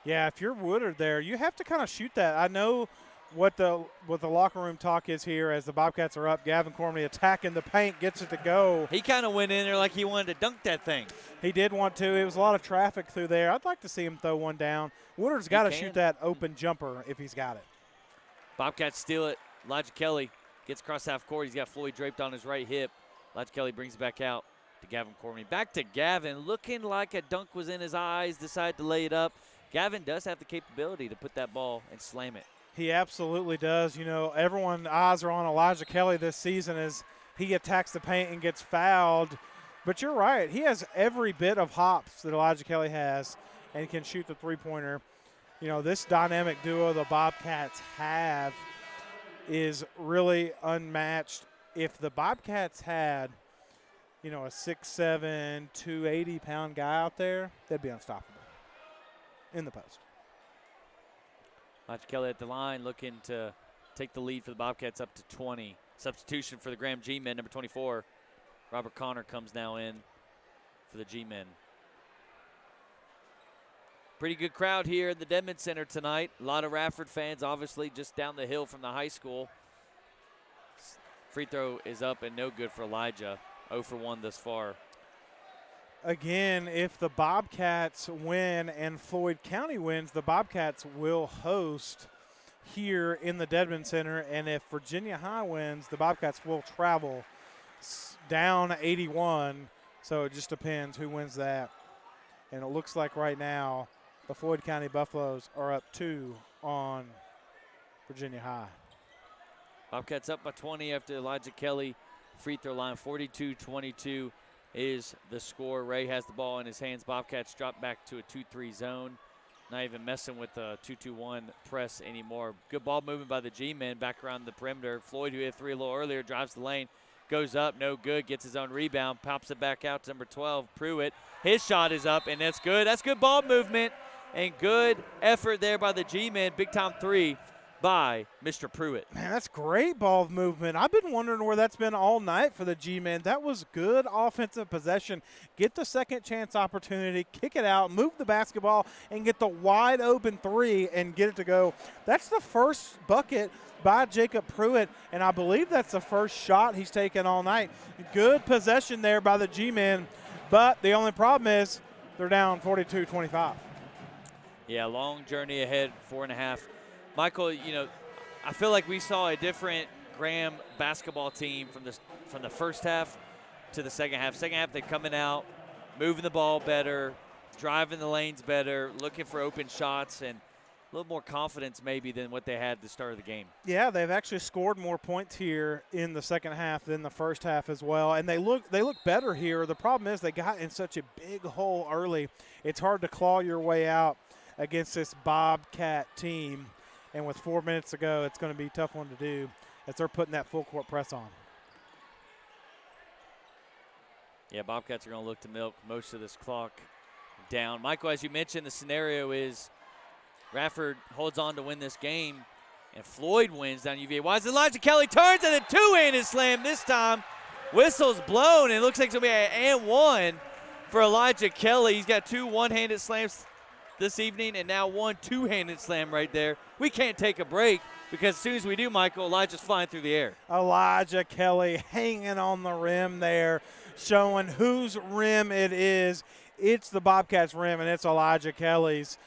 Yeah, if you're Woodard there, you have to kind of shoot that. I know what the locker room talk is here as the Bobcats are up. Gavin Cormany attacking the paint, gets it to go. He kind of went in there like he wanted to dunk that thing. He did want to. It was a lot of traffic through there. I'd like to see him throw one down. Woodard's got to shoot that open jumper if he's got it. Bobcats steal it. Elijah Kelly gets across half court. He's got Floyd draped on his right hip. Elijah Kelly brings it back out to Gavin Cormany. Back to Gavin, looking like a dunk was in his eyes, decided to lay it up. Gavin does have the capability to put that ball and slam it. He absolutely does. You know, everyone's eyes are on Elijah Kelly this season as he attacks the paint and gets fouled. But you're right. He has every bit of hops that Elijah Kelly has and can shoot the three-pointer. You know, this dynamic duo the Bobcats have is really unmatched. If the Bobcats had, you know, a 6'7", 280-pound guy out there, they'd be unstoppable in the post. Elijah Kelly at the line looking to take the lead for the Bobcats up to 20. Substitution for the Graham G-men, number 24. Robert Connor comes now in for the G-men. Pretty good crowd here at the Dedman Center tonight. A lot of Radford fans, obviously, just down the hill from the high school. Free throw is up and no good for Elijah. 0 for 1 thus far. Again, if the Bobcats win and Floyd County wins, the Bobcats will host here in the Dedman Center. And if Virginia High wins, the Bobcats will travel down 81. So it just depends who wins that. And it looks like right now the Floyd County Buffaloes are up 2 on Virginia High. Bobcats up by 20 after Elijah Kelly free throw line. 42-22 is the score. Ray has the ball in his hands. Bobcats drop back to a 2-3 zone. Not even messing with the 2-2-1 press anymore. Good ball movement by the G-men back around the perimeter. Floyd, who hit 3 a little earlier, drives the lane. Goes up, no good, gets his own rebound, pops it back out to number 12, Pruitt. His shot is up, and that's good. That's good ball movement and good effort there by the G-men. Big-time 3 by Mr. Pruitt. Man, that's great ball movement. I've been wondering where that's been all night for the G-men. That was good offensive possession. Get the second chance opportunity, kick it out, move the basketball, and get the wide open 3 and get it to go. That's the first bucket by Jacob Pruitt, and I believe that's the first shot he's taken all night. Good possession there by the G-men, but the only problem is they're down 42-25. Yeah, long journey ahead, 4.5. Michael, you know, I feel like we saw a different Graham basketball team from the first half to the second half. Second half, they're coming out, moving the ball better, driving the lanes better, looking for open shots, and a little more confidence maybe than what they had at the start of the game. Yeah, they've actually scored more points here in the second half than the first half as well, and they look better here. The problem is they got in such a big hole early. It's hard to claw your way out against this Bobcat team, and with 4 minutes to go, it's going to be a tough one to do as they're putting that full court press on. Yeah, Bobcats are going to look to milk most of this clock down. Michael, as you mentioned, the scenario is Radford holds on to win this game, and Floyd wins down UVA. Why is Elijah Kelly turns and a two-handed slam this time? Whistle's blown, and it looks like it's going to be an and one for Elijah Kelly. He's got 2 one-handed slams this evening and now 1 two-handed slam right there. We can't take a break because as soon as we do, Michael, Elijah's flying through the air. Elijah Kelly hanging on the rim there, showing whose rim it is. It's the Bobcats' rim, and it's Elijah Kelly's.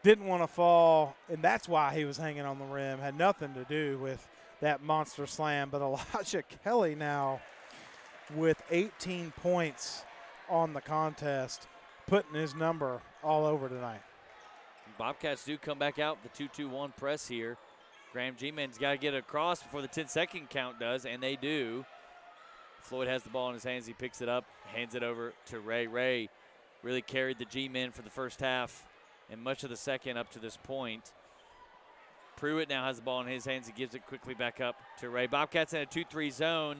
Didn't want to fall, and that's why he was hanging on the rim. Had nothing to do with that monster slam. But Elijah Kelly now with 18 points on the contest, putting his number all over tonight. Bobcats do come back out with the 2-2-1 press here. Graham G-Man's got to get it across before the 10-second count does, and they do. Floyd has the ball in his hands. He picks it up, hands it over to Ray. Ray really carried the G-Men for the first half and much of the second up to this point. Pruitt now has the ball in his hands. He gives it quickly back up to Ray. Bobcats in a 2-3 zone.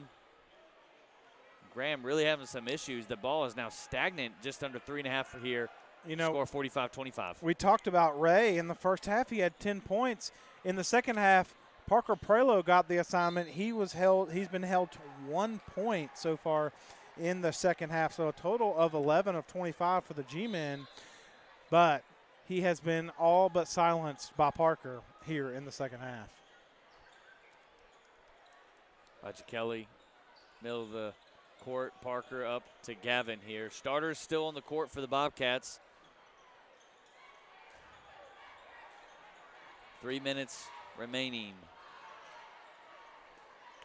Graham really having some issues. The ball is now stagnant, just under 3.5 here. You know, score 45-25. We talked about Ray in the first half. He had 10 points. In the second half, Parker Prelo got the assignment. He's been held to 1 point so far in the second half. So a total of 11 of 25 for the G-men. But he has been all but silenced by Parker here in the second half. Elijah Kelly, middle of the court. Parker up to Gavin here. Starters still on the court for the Bobcats. 3 minutes remaining.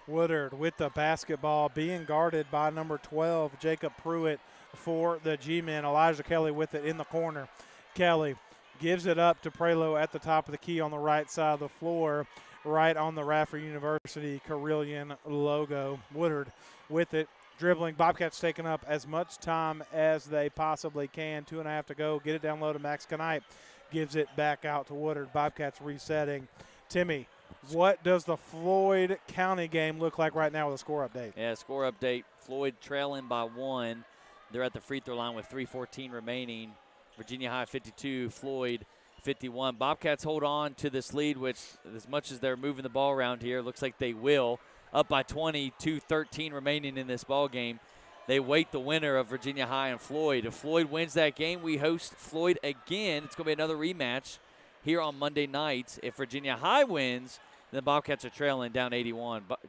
Woodard with the basketball, being guarded by number 12, Jacob Pruitt for the G-men. Elijah Kelly with it in the corner. Kelly gives it up to Prelo at the top of the key on the right side of the floor. right on the Radford University Carilion logo. Woodard with it, dribbling. Bobcats taking up as much time as they possibly can. 2.5 to go. Get it down low to Max Knight. Gives it back out to Woodard. Bobcats resetting. Timmy, what does the Floyd County game look like right now with a score update? Yeah, score update. Floyd trailing by 1. They're at the free throw line with 3:14 remaining. Virginia High 52, Floyd 51. Bobcats hold on to this lead, which as much as they're moving the ball around here, looks like they will. Up by 20, 2:13 remaining in this ball game. They wait the winner of Virginia High and Floyd. If Floyd wins that game, we host Floyd again. It's going to be another rematch here on Monday night. If Virginia High wins, then the Bobcats are trailing down 81. But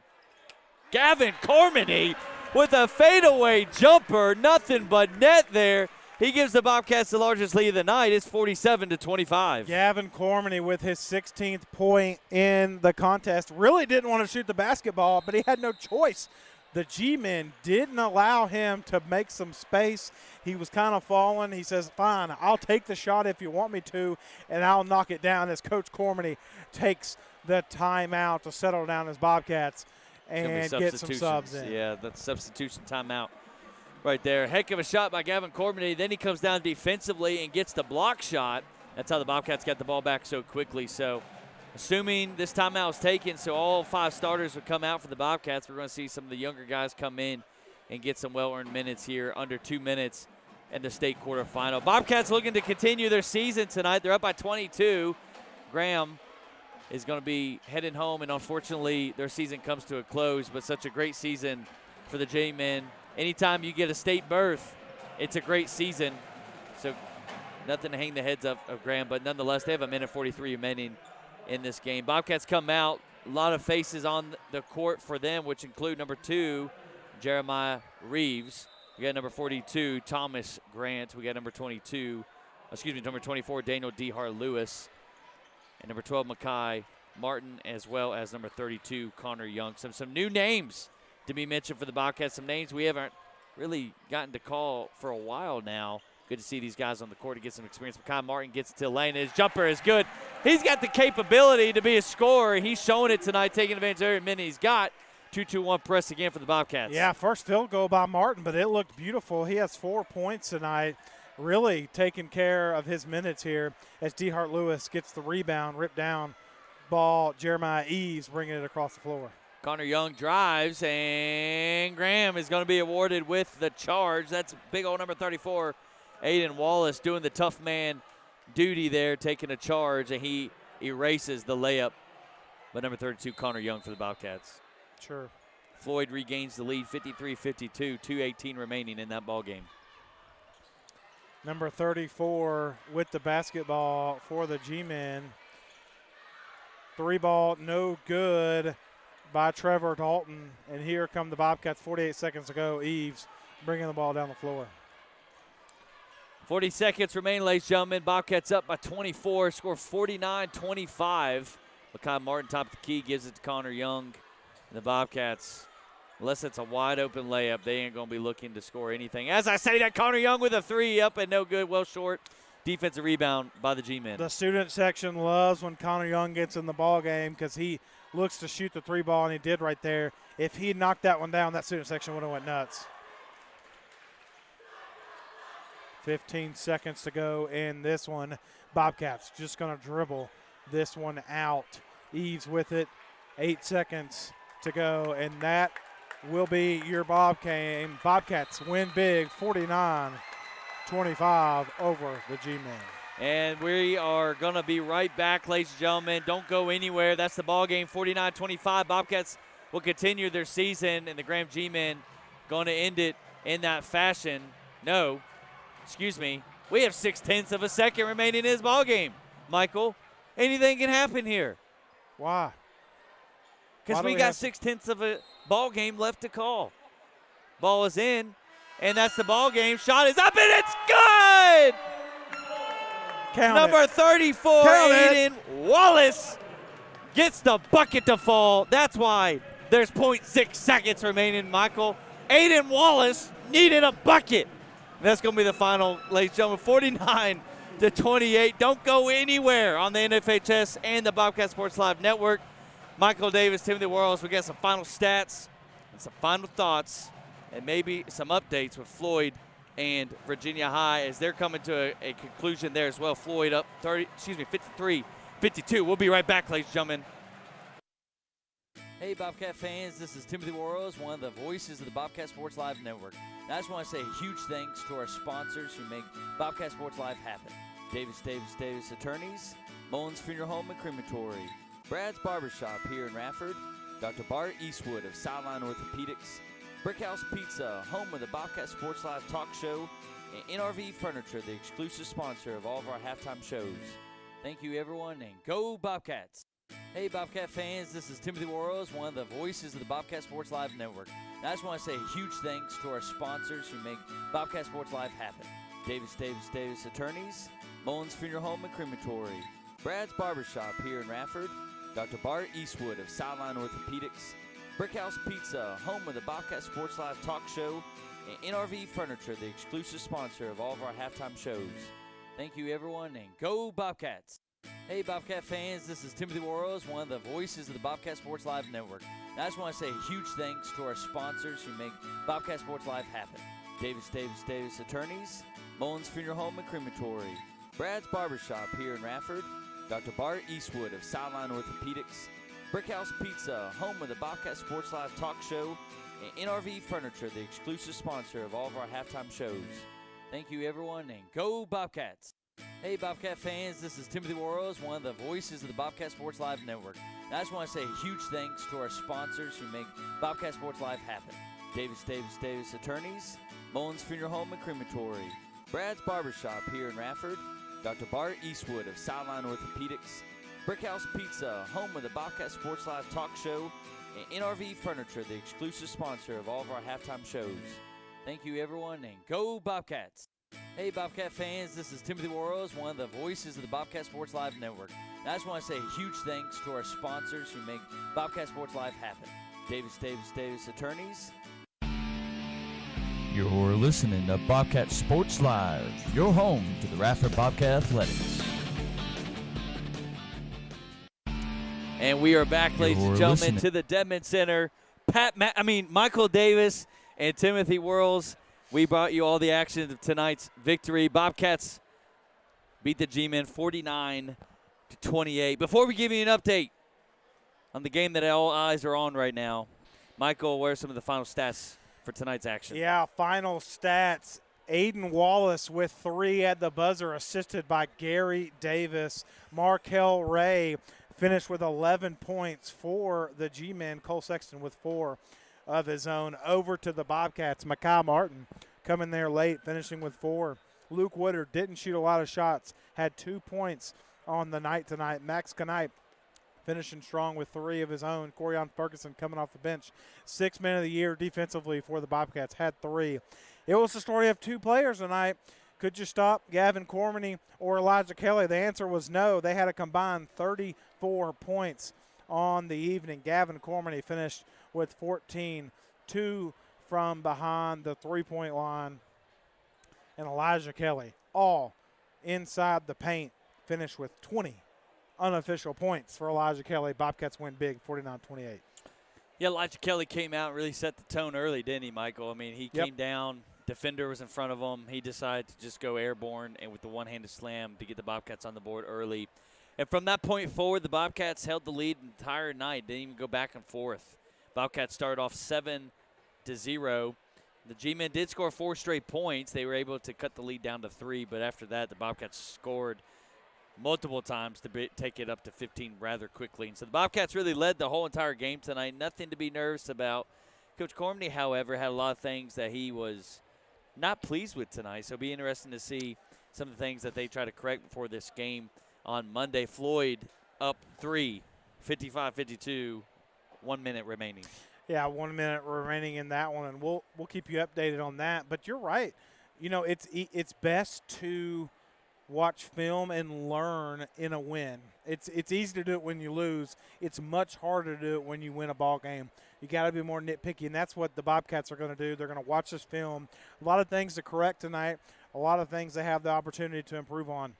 Gavin Cormany with a fadeaway jumper, nothing but net there. He gives the Bobcats the largest lead of the night. It's 47-25. Gavin Cormany with his 16th point in the contest. Really didn't want to shoot the basketball, but he had no choice. The G-men didn't allow him to make some space. He was kind of falling. He says, fine, I'll take the shot if you want me to, and I'll knock it down as Coach Cormany takes the timeout to settle down his Bobcats and get some subs in. Yeah, that's substitution timeout right there. Heck of a shot by Gavin Cormany. Then he comes down defensively and gets the block shot. That's how the Bobcats got the ball back so quickly. So assuming this timeout was taken, so all 5 starters would come out for the Bobcats, we're going to see some of the younger guys come in and get some well-earned minutes here, under 2 minutes in the state quarterfinal. Bobcats looking to continue their season tonight. They're up by 22. Graham is going to be heading home, and unfortunately their season comes to a close, but such a great season for the J-men. Anytime you get a state berth, it's a great season. So nothing to hang the heads of Graham, but nonetheless, they have 1:43 remaining in this game. Bobcats come out, a lot of faces on the court for them, which include number 2, Jeremiah Reeves. We got number 42, Thomas Grant. We got number 24, Daniel DeHart Lewis. And number 12, Makai Martin, as well as number 32, Connor Young. Some new names to be mentioned for the Bobcats. Some names we haven't really gotten to call for a while now. Good to see these guys on the court to get some experience. Makai Martin gets to the lane. His jumper is good. He's got the capability to be a scorer. He's showing it tonight, taking advantage of every minute he's got. 2-2-1 press again for the Bobcats. Yeah, first field goal by Martin, but it looked beautiful. He has 4 points tonight. Really taking care of his minutes here as DeHart Lewis gets the rebound, ripped down ball. Jeremiah Eves bringing it across the floor. Connor Young drives, and Graham is going to be awarded with the charge. That's big old number 34, Aiden Wallace, doing the tough man duty there, taking a charge, and he erases the layup. But number 32, Connor Young for the Bobcats. Sure. Floyd regains the lead, 53-52, 2:18 remaining in that ball game. Number 34 with the basketball for the G-men. 3 ball, no good by Trevor Dalton. And here come the Bobcats, 48 seconds to go. Eves bringing the ball down the floor. 40 seconds remain, ladies and gentlemen. Bobcats up by 24, score 49-25. Makai Martin, top of the key, gives it to Connor Young. And the Bobcats, unless it's a wide-open layup, they ain't going to be looking to score anything. As I say that, Connor Young with a 3 up and no good, well short. Defensive rebound by the G-men. The student section loves when Connor Young gets in the ball game because he looks to shoot the 3 ball, and he did right there. If he knocked that one down, that student section would have went nuts. 15 seconds to go in this one. Bobcats just going to dribble this one out. Eves with it. 8 seconds to go, and that will be your Bobcats win big, 49-25 over the G-men. And we are going to be right back, ladies and gentlemen. Don't go anywhere. That's the ball game, 49-25. Bobcats will continue their season, and the Graham G-men going to end it in that fashion. No, excuse me. We have 0.6 of a second remaining in this ball game, Michael. Anything can happen here. Why? Because we got 0.6 of a ball game left to call. Ball is in, and that's the ball game. Shot is up, and it's good! Number 34, Aiden Wallace, gets the bucket to fall. That's why there's 0.6 seconds remaining, Michael. Aiden Wallace needed a bucket. That's going to be the final, ladies and gentlemen, 49-28. Don't go anywhere on the NFHS and the Bobcat Sports Live Network. Michael Davis, Timothy Worrells. We got some final stats and some final thoughts and maybe some updates with Floyd and Virginia High as they're coming to a conclusion there as well. Floyd up 53-52. We'll be right back, ladies and gentlemen. Hey, Bobcat fans, this is Timothy Worrells, one of the voices of the Bobcat Sports Live Network. And I just want to say a huge thanks to our sponsors who make Bobcat Sports Live happen. Davis Attorneys, Mullins Funeral Home and Crematory, Brad's Barbershop here in Radford, Dr. Bart Eastwood of Sideline Orthopedics, Brickhouse Pizza, home of the Bobcat Sports Live talk show, and NRV Furniture, the exclusive sponsor of all of our halftime shows. Thank you, everyone, and go Bobcats! Hey, Bobcat fans, this is Timothy Worrells, one of the voices of the Bobcat Sports Live Network. And I just want to say a huge thanks to our sponsors who make Bobcat Sports Live happen. Davis Attorneys, Mullins Funeral Home and Crematory, Brad's Barbershop here in Radford, Dr. Bart Eastwood of Sideline Orthopedics, Brickhouse Pizza, home of the Bobcat Sports Live talk show, and NRV Furniture, the exclusive sponsor of all of our halftime shows. Thank you, everyone, and go Bobcats! Hey, Bobcat fans, this is Timothy Worrells, one of the voices of the Bobcat Sports Live Network. And I just want to say a huge thanks to our sponsors who make Bobcat Sports Live happen. Davis Attorneys, Mullins Funeral Home and Crematory, Brad's Barbershop here in Radford, Dr. Bart Eastwood of Sideline Orthopedics, Brickhouse Pizza, home of the Bobcat Sports Live talk show, and NRV Furniture, the exclusive sponsor of all of our halftime shows. Thank you, everyone, and go Bobcats! Hey, Bobcat fans, this is Timothy Worrells, one of the voices of the Bobcat Sports Live Network. And I just want to say a huge thanks to our sponsors who make Bobcat Sports Live happen. Davis Attorneys, Mullins Funeral Home and Crematory, Brad's Barbershop here in Radford, Dr. Bart Eastwood of Sideline Orthopedics, Brickhouse Pizza, home of the Bobcat Sports Live talk show, and NRV Furniture, the exclusive sponsor of all of our halftime shows. Thank you, everyone, and go Bobcats! Hey, Bobcat fans, this is Timothy Worrells, one of the voices of the Bobcat Sports Live Network. And I just want to say a huge thanks to our sponsors who make Bobcat Sports Live happen. Davis Attorneys. You're listening to Bobcat Sports Live, your home to the Radford Bobcat Athletics. And we are back, ladies and gentlemen, to the Dedman Center. Michael Davis and Timothy Worrells. We brought you all the action of tonight's victory. Bobcats beat the G-Men 49-28. Before we give you an update on the game that all eyes are on right now, Michael, what are some of the final stats for tonight's action? Yeah, final stats. Aiden Wallace with 3 at the buzzer, assisted by Gary Davis. Markel Ray finished with 11 points for the G-Men. Cole Sexton with 4 of his own. Over to the Bobcats. Makai Martin coming there late, finishing with 4. Luke Woodard didn't shoot a lot of shots, had 2 points on the night tonight. Max Knipe finishing strong with 3 of his own. Corian Ferguson coming off the bench. 6 men of the year defensively for the Bobcats, had 3. It was the story of 2 players tonight. Could you stop Gavin Cormany or Elijah Kelly? The answer was no. They had a combined 34 points on the evening. Gavin Cormany finished with 14, 2 from behind the three-point line. And Elijah Kelly, all inside the paint, finished with 20 unofficial points for Elijah Kelly. Bobcats win big, 49-28. Yeah, Elijah Kelly came out and really set the tone early, didn't he, Michael? I mean, he came down, defender was in front of him. He decided to just go airborne and with the one-handed slam to get the Bobcats on the board early. And from that point forward, the Bobcats held the lead the entire night, didn't even go back and forth. Bobcats started off 7-0. The G-Men did score 4 straight points. They were able to cut the lead down to 3, but after that, the Bobcats scored multiple times to take it up to 15 rather quickly. And so the Bobcats really led the whole entire game tonight. Nothing to be nervous about. Coach Cormany, however, had a lot of things that he was not pleased with tonight, so it'll be interesting to see some of the things that they try to correct before this game on Monday. Floyd up 3, 55-52, 1 minute remaining. Yeah, 1 minute remaining in that one, and we'll keep you updated on that. But you're right. You know, it's best to watch film and learn in a win. It's easy to do it when you lose. It's much harder to do it when you win a ball game. You got to be more nitpicky, and that's what the Bobcats are going to do. They're going to watch this film. A lot of things to correct tonight, a lot of things they have the opportunity to improve on.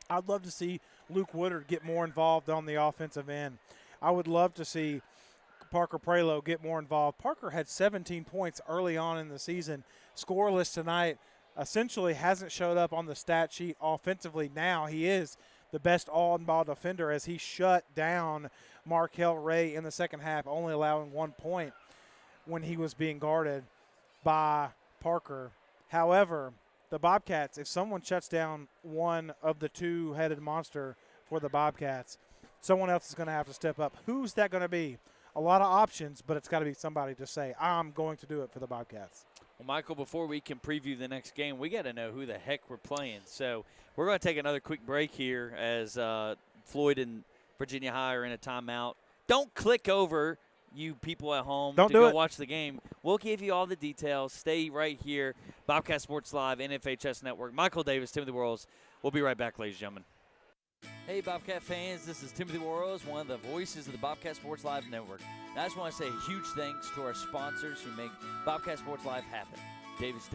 I'd love to see Luke Woodard get more involved on the offensive end. I would love to see Parker Prelo get more involved. Parker had 17 points early on in the season, scoreless tonight, essentially hasn't showed up on the stat sheet offensively. Now he is the best on-ball defender as he shut down Markel Ray in the second half, only allowing 1 point when he was being guarded by Parker. However, the Bobcats, if someone shuts down one of the two-headed monster for the Bobcats, someone else is going to have to step up. Who's that going to be? A lot of options, but it's got to be somebody to say, I'm going to do it for the Bobcats. Well, Michael, before we can preview the next game, we got to know who the heck we're playing. So we're going to take another quick break here as Floyd and Virginia High are in a timeout. Don't click over, you people at home, to go watch the game. We'll give you all the details. Stay right here. Bobcat Sports Live, NFHS Network. Michael Davis, Timothy Worrells. We'll be right back, ladies and gentlemen. Hey, Bobcat fans, this is Timothy Worrells, one of the voices of the Bobcat Sports Live Network. And I just want to say a huge thanks to our sponsors who make Bobcat Sports Live happen. Davis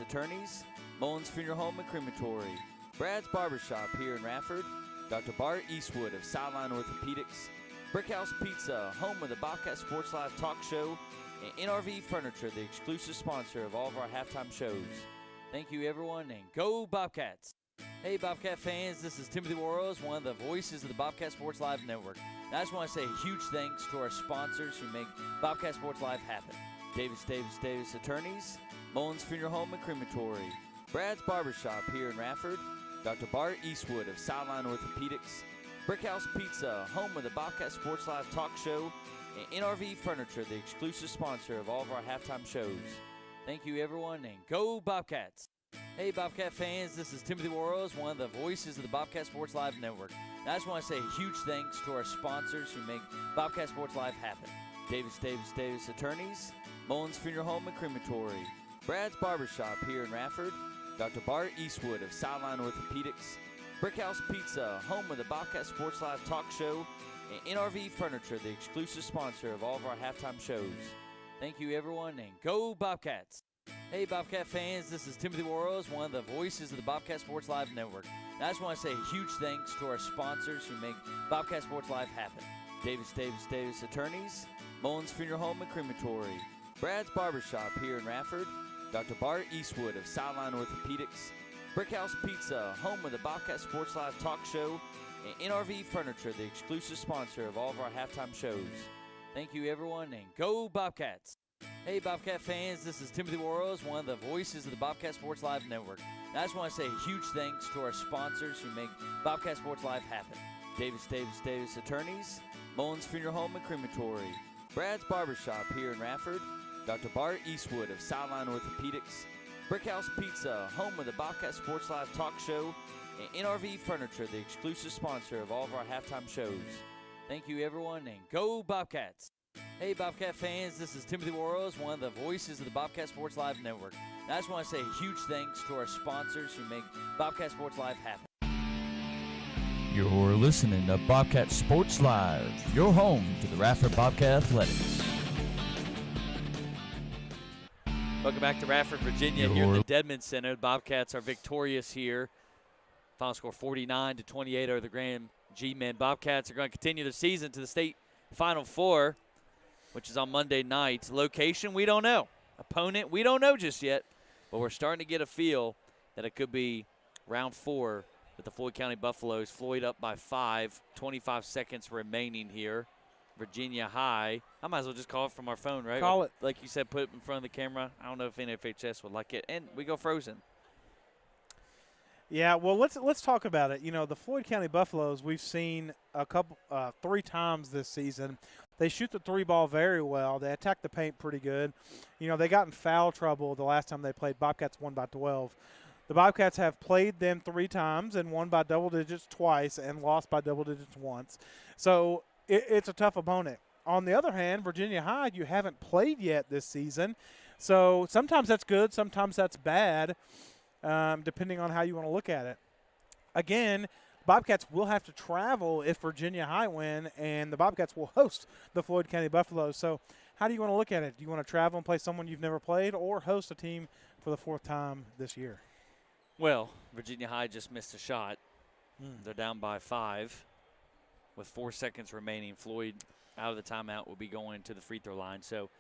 Attorneys, Mullins Funeral Home and Crematory, Brad's Barbershop here in Radford, Dr. Bart Eastwood of Sideline Orthopedics, Brickhouse Pizza, home of the Bobcat Sports Live talk show, and NRV Furniture, the exclusive sponsor of all of our halftime shows. Thank you, everyone, and go Bobcats! Hey, Bobcat fans, this is Timothy Worrells, one of the voices of the Bobcat Sports Live Network. And I just want to say a huge thanks to our sponsors who make Bobcat Sports Live happen. Davis Attorneys, Mullins Funeral Home and Crematory, Brad's Barbershop here in Radford, Dr. Bart Eastwood of Sideline Orthopedics, Brickhouse Pizza, home of the Bobcat Sports Live talk show, and NRV Furniture, the exclusive sponsor of all of our halftime shows. Thank you, everyone, and go Bobcats! Hey, Bobcat fans, this is Timothy Worrells, one of the voices of the Bobcat Sports Live Network. And I just want to say a huge thanks to our sponsors who make Bobcat Sports Live happen. Davis Attorneys, Mullins Funeral Home and Crematory, Brad's Barbershop here in Radford, Dr. Bart Eastwood of Sideline Orthopedics, Brickhouse Pizza, home of the Bobcat Sports Live talk show, and NRV Furniture, the exclusive sponsor of all of our halftime shows. Thank you, everyone, and go Bobcats! Hey, Bobcat fans, this is Timothy Worrells, one of the voices of the Bobcat Sports Live Network. And I just want to say a huge thanks to our sponsors who make Bobcat Sports Live happen. Davis Attorneys, Mullins Funeral Home and Crematory, Brad's Barbershop here in Radford, Dr. Bart Eastwood of Sideline Orthopedics, Brickhouse Pizza, home of the Bobcat Sports Live talk show, and NRV Furniture, the exclusive sponsor of all of our halftime shows. Thank you, everyone, and go Bobcats! Hey, Bobcat fans, this is Timothy Worrells, one of the voices of the Bobcat Sports Live Network. And I just want to say a huge thanks to our sponsors who make Bobcat Sports Live happen. Davis Attorneys, Mullins Funeral Home and Crematory, Brad's Barbershop here in Radford, Dr. Bart Eastwood of Sideline Orthopedics, Brickhouse Pizza, home of the Bobcat Sports Live talk show, and NRV Furniture, the exclusive sponsor of all of our halftime shows. Thank you, everyone, and go Bobcats! Hey, Bobcat fans, this is Timothy Worrells, one of the voices of the Bobcat Sports Live Network. And I just want to say a huge thanks to our sponsors who make Bobcat Sports Live happen. You're listening to Bobcat Sports Live, your home to the Radford Bobcat Athletics. Welcome back to Radford, Virginia, here at the Dedman Center. The Bobcats are victorious here. Final score 49-28 over the Grand G-Men. Bobcats are going to continue their season to the state Final Four, which is on Monday night. Location, we don't know. Opponent, we don't know just yet. But we're starting to get a feel that it could be round 4 with the Floyd County Buffaloes. Floyd up by 5, 25 seconds remaining here. Virginia High. I might as well just call it from our phone, right? Call it. Like you said, put it in front of the camera. I don't know if NFHS would like it. And we go frozen. Yeah, well, let's talk about it. You know, the Floyd County Buffaloes, we've seen three times this season. They shoot the three ball very well. They attack the paint pretty good. You know, they got in foul trouble the last time they played. Bobcats won by 12. The Bobcats have played them 3 times and won by double digits twice and lost by double digits once. So it's a tough opponent. On the other hand, Virginia High, you haven't played yet this season. So sometimes that's good, sometimes that's bad. Depending on how you want to look at it. Again, Bobcats will have to travel if Virginia High win, and the Bobcats will host the Floyd County Buffaloes. So how do you want to look at it? Do you want to travel and play someone you've never played or host a team for the 4th time this year? Well, Virginia High just missed a shot. They're down by 5. with 4 seconds remaining. Floyd, out of the timeout, will be going to the free throw line. So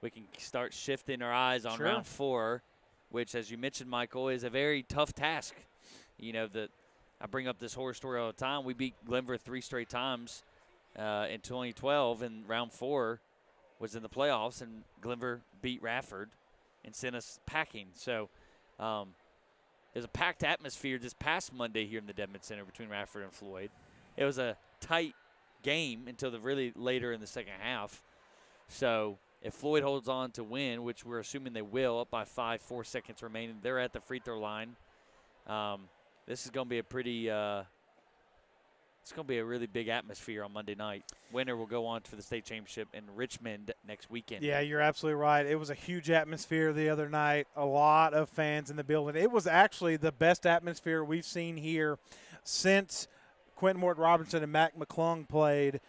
we can start shifting our eyes on round 4, which, as you mentioned, Michael, is a very tough task. You know, I bring up this horror story all the time. We beat Glenver 3 straight times in 2012, and round 4 was in the playoffs, and Glenver beat Radford and sent us packing. So there's a packed atmosphere this past Monday here in the Dedman Center between Radford and Floyd. It was a tight game until the really later in the second half. So if Floyd holds on to win, which we're assuming they will, up by 5, 4 seconds remaining, they're at the free throw line. This is going to be a pretty it's going to be a really big atmosphere on Monday night. Winner will go on for the state championship in Richmond next weekend. Yeah, you're absolutely right. It was a huge atmosphere the other night. A lot of fans in the building. It was actually the best atmosphere we've seen here since Quentin Morton Robinson and Mac McClung played,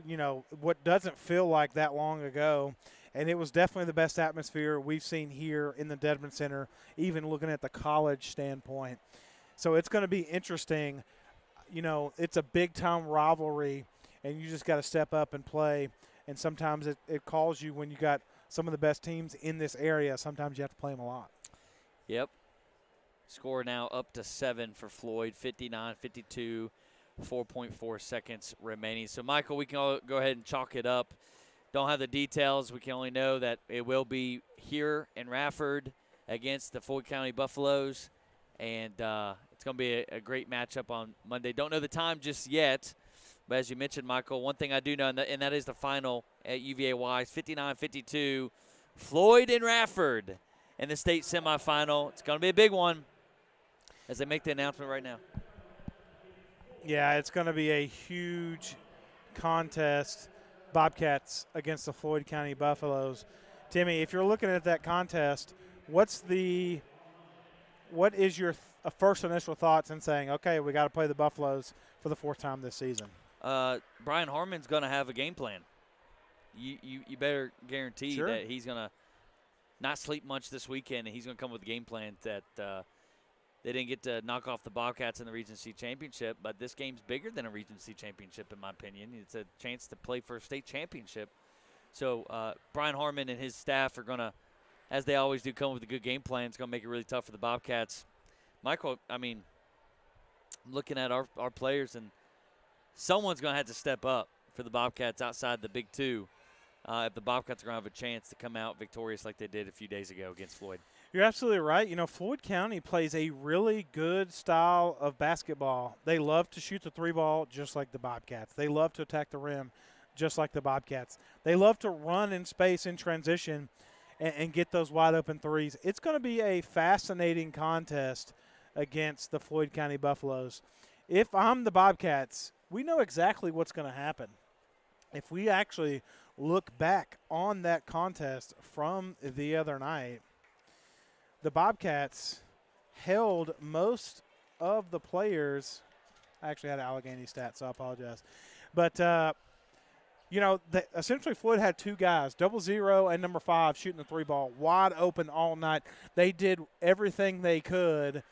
you know, what doesn't feel like that long ago. And it was definitely the best atmosphere we've seen here in the Dedman Center, even looking at the college standpoint. So it's going to be interesting. You know, it's a big-time rivalry, and you just got to step up and play. And sometimes it calls you when you got some of the best teams in this area. Sometimes you have to play them a lot. Yep. Score now up to 7 for Floyd, 59-52, 4.4 seconds remaining. So, Michael, we can all go ahead and chalk it up. Don't have the details. We can only know that it will be here in Radford against the Floyd County Buffaloes. And it's going to be a great matchup on Monday. Don't know the time just yet. But as you mentioned, Michael, one thing I do know, and that is the final at UVA-Wise, 59-52, Floyd and Radford in the state semifinal. It's going to be a big one as they make the announcement right now. Yeah, it's going to be a huge contest. Bobcats against the Floyd County Buffaloes. Timmy, if you're looking at that contest, what is your first initial thoughts in saying, okay, we got to play the Buffaloes for the 4th time this season? Brian Harmon's going to have a game plan. You better guarantee that he's going to not sleep much this weekend, and he's going to come with a game plan that they didn't get to knock off the Bobcats in the Regency Championship, but this game's bigger than a Regency Championship, in my opinion. It's a chance to play for a state championship. So Brian Harmon and his staff are going to, as they always do, come with a good game plan. It's going to make it really tough for the Bobcats. Michael, I mean, I'm looking at our players, and someone's going to have to step up for the Bobcats outside the Big Two if the Bobcats are going to have a chance to come out victorious like they did a few days ago against Floyd. You're absolutely right. You know, Floyd County plays a really good style of basketball. They love to shoot the 3-ball just like the Bobcats. They love to attack the rim just like the Bobcats. They love to run in space in transition and get those wide-open threes. It's going to be a fascinating contest against the Floyd County Buffaloes. If I'm the Bobcats, we know exactly what's going to happen. If we actually look back on that contest from the other night, the Bobcats held most of the players. I actually had an Allegheny stat, so I apologize. But, you know, essentially Floyd had 2 guys, 00 and number 5, shooting the 3-ball, wide open all night. They did everything they could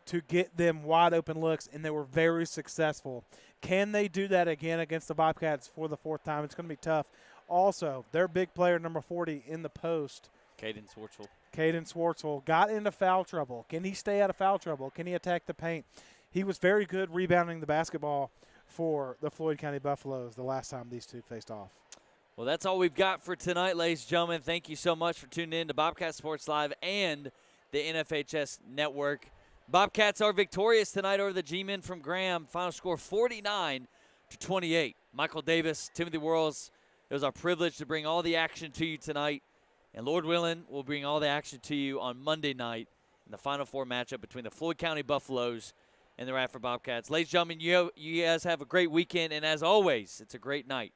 to get them wide open looks, and they were very successful. Can they do that again against the Bobcats for the 4th time? It's going to be tough. Also, their big player, number 40, in the post, Caden Swartzwell. Caden Swartzwell got into foul trouble. Can he stay out of foul trouble? Can he attack the paint? He was very good rebounding the basketball for the Floyd County Buffaloes the last time these two faced off. Well, that's all we've got for tonight, ladies and gentlemen. Thank you so much for tuning in to Bobcat Sports Live and the NFHS Network. Bobcats are victorious tonight over the G-Men from Graham. Final score 49-28. Michael Davis, Timothy Worrells, it was our privilege to bring all the action to you tonight. And Lord willing, we'll bring all the action to you on Monday night in the Final Four matchup between the Floyd County Buffaloes and the Radford Bobcats. Ladies and gentlemen, you guys have a great weekend. And as always, it's a great night